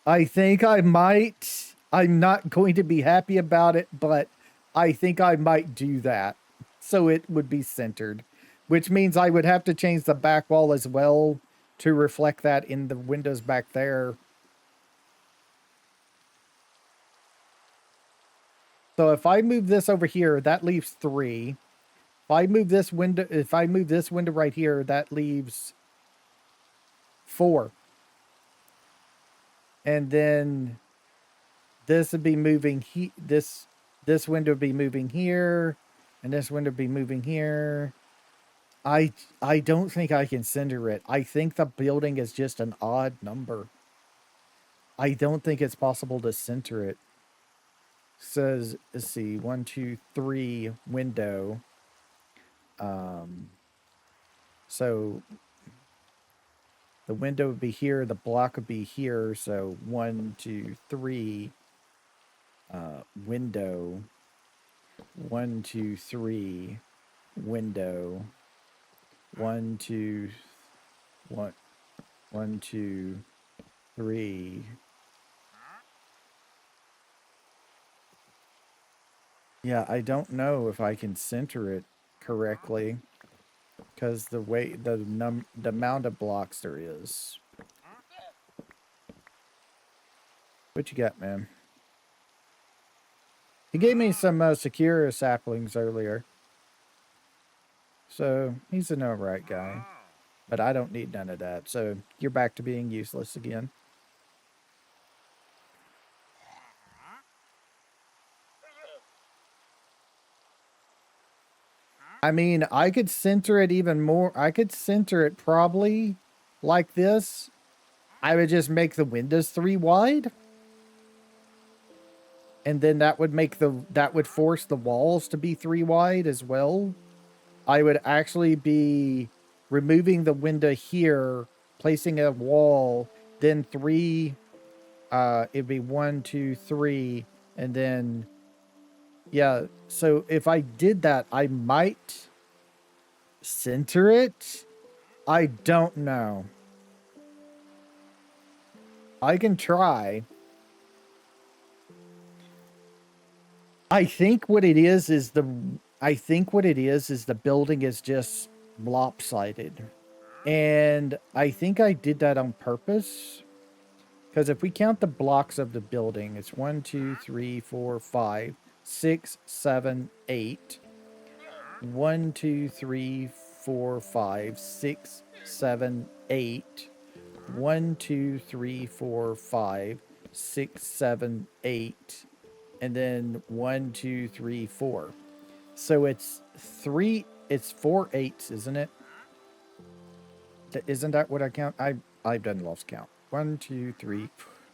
I think I might. I'm not going to be happy about it, but I think I might do that. So it would be centered. Which means I would have to change the back wall as well to reflect that in the windows back there. So if I move this over here, that leaves 3. If I move this window right here, that leaves 4. And then this would be moving this window would be moving here, and this window would be moving here. I don't think I can center it. I think the building is just an odd number. I don't think it's possible to center it. Says, let's see, 1, 2, 3 window. So the window would be here, the block would be here. So 1, 2, 3 window. 1, 2, 3 window. 1, 2, 1, 1, 2, 3. Yeah, I don't know if I can center it correctly because the amount of blocks there is. What you got, man? He gave me some secure saplings earlier. So he's an alright guy. But I don't need none of that. So you're back to being useless again. I mean, I could center it even more. I could center it probably like this. I would just make the windows 3 wide. And then that would force the walls to be 3 wide as well. I would actually be removing the window here, placing a wall, then 3, it'd be 1, 2, 3, and then, yeah. So if I did that, I might center it. I don't know. I can try. I think what it is the building is just lopsided. And I think I did that on purpose. Because if we count the blocks of the building, it's 1, 2, 3, 4, 5, 6, 7, 8. 1, 2, 3, 4, 5, 6, 7, 8. 1, 2, 3, 4, 5, 6, 7, 8. And then 1, 2, 3, 4. So it's 4 8s, isn't it? Isn't that what I count? I've done lost count. 1, 2, 3,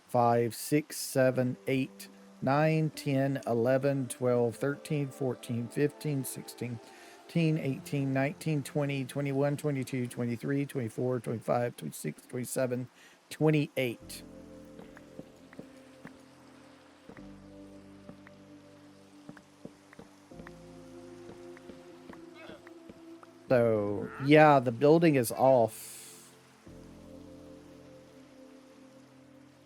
5, 6, 7, 8, 9, 10, 11, 12, 13, 14, 15, 16, 18, 19, 20, 21, 22, 23, 24, 25, 26, 27, 28. So, yeah, the building is off.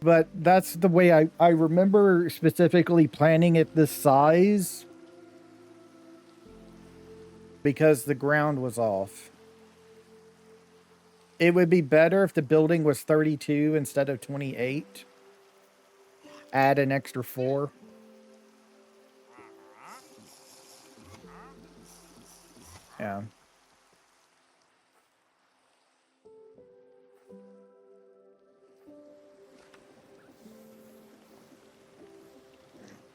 But that's the way I remember specifically planning it this size. Because the ground was off. It would be better if the building was 32 instead of 28. Add an extra 4. Yeah.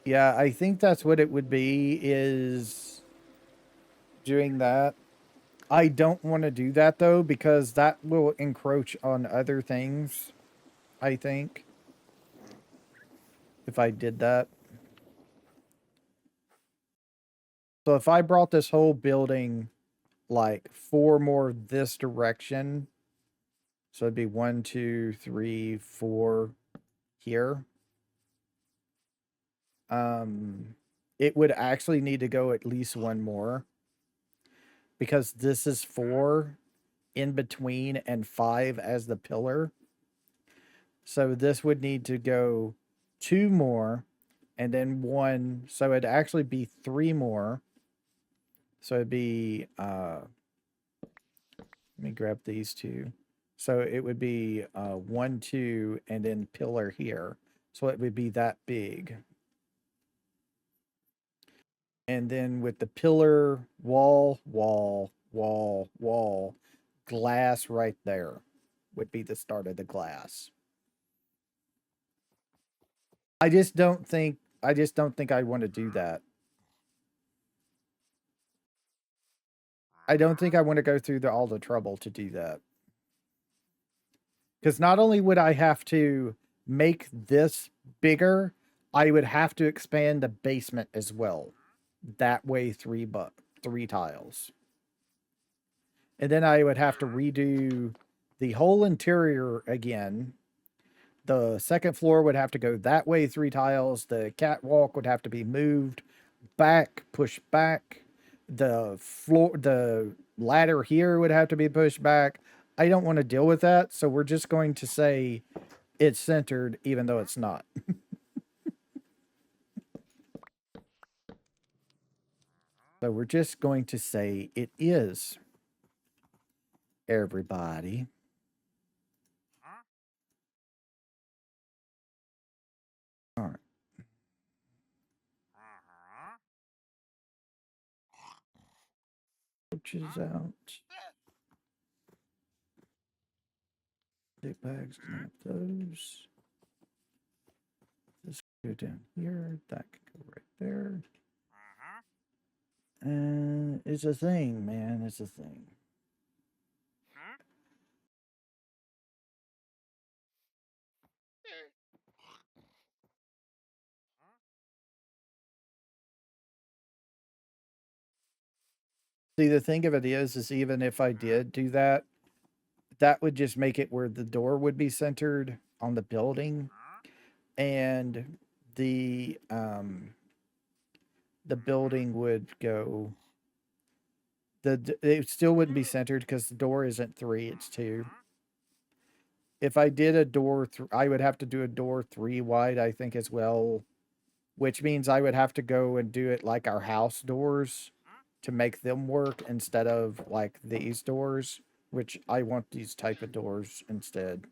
Yeah, I think that's what it would be, is doing that. I don't want to do that, though, because that will encroach on other things, I think, if I did that. So if I brought this whole building, like, 4 more this direction, so it'd be 1, 2, 3, 4 here. It would actually need to go at least 1 more, because this is 4 in between and 5 as the pillar. So this would need to go 2 more and then 1. So it'd actually be 3 more. So it'd be, let me grab these 2. So it would be 1, 2, and then pillar here. So it would be that big. And then with the pillar, wall, glass right there would be the start of the glass. I just don't think I want to do that. I don't think I want to go through all the trouble to do that. Because not only would I have to make this bigger, I would have to expand the basement as well. That way 3 tiles. And then I would have to redo the whole interior again. The second floor would have to go that way 3 tiles. The catwalk would have to be moved back, pushed back. The ladder here would have to be pushed back. I don't want to deal with that, so we're just going to say it's centered, even though it's not. So we're just going to say it is. Everybody. All right. Coaches out. Big bags, snap those. This can go down here. That can go right there. And it's a thing, man. It's a thing. See, the thing of it is even if I did do that, that would just make it where the door would be centered on the building, and the building would go. It still wouldn't be centered because the door isn't 3; it's 2. If I did a door, I would have to do a door 3 wide, I think, as well, which means I would have to go and do it like our house doors to make them work instead of like these doors, which I want these type of doors instead.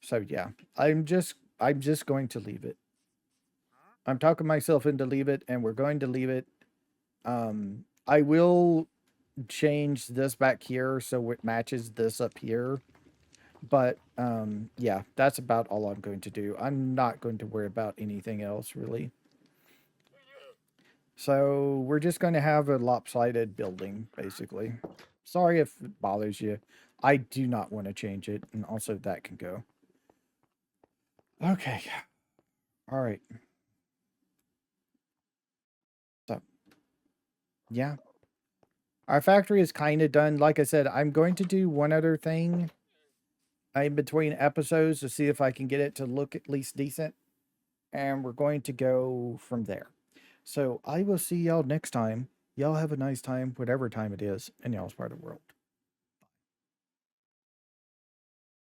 So yeah, I'm just going to leave it. I'm talking myself into leave it, and we're going to leave it. I will change this back here so it matches this up here. But yeah, that's about all I'm going to do. I'm not going to worry about anything else really. So we're just going to have a lopsided building, basically. Sorry if it bothers you. I do not want to change it, and also that can go. Okay. All right. So, yeah. Our factory is kind of done. Like I said, I'm going to do one other thing in between episodes to see if I can get it to look at least decent. And we're going to go from there. So I will see y'all next time. Y'all have a nice time, whatever time it is in y'all's part of the world.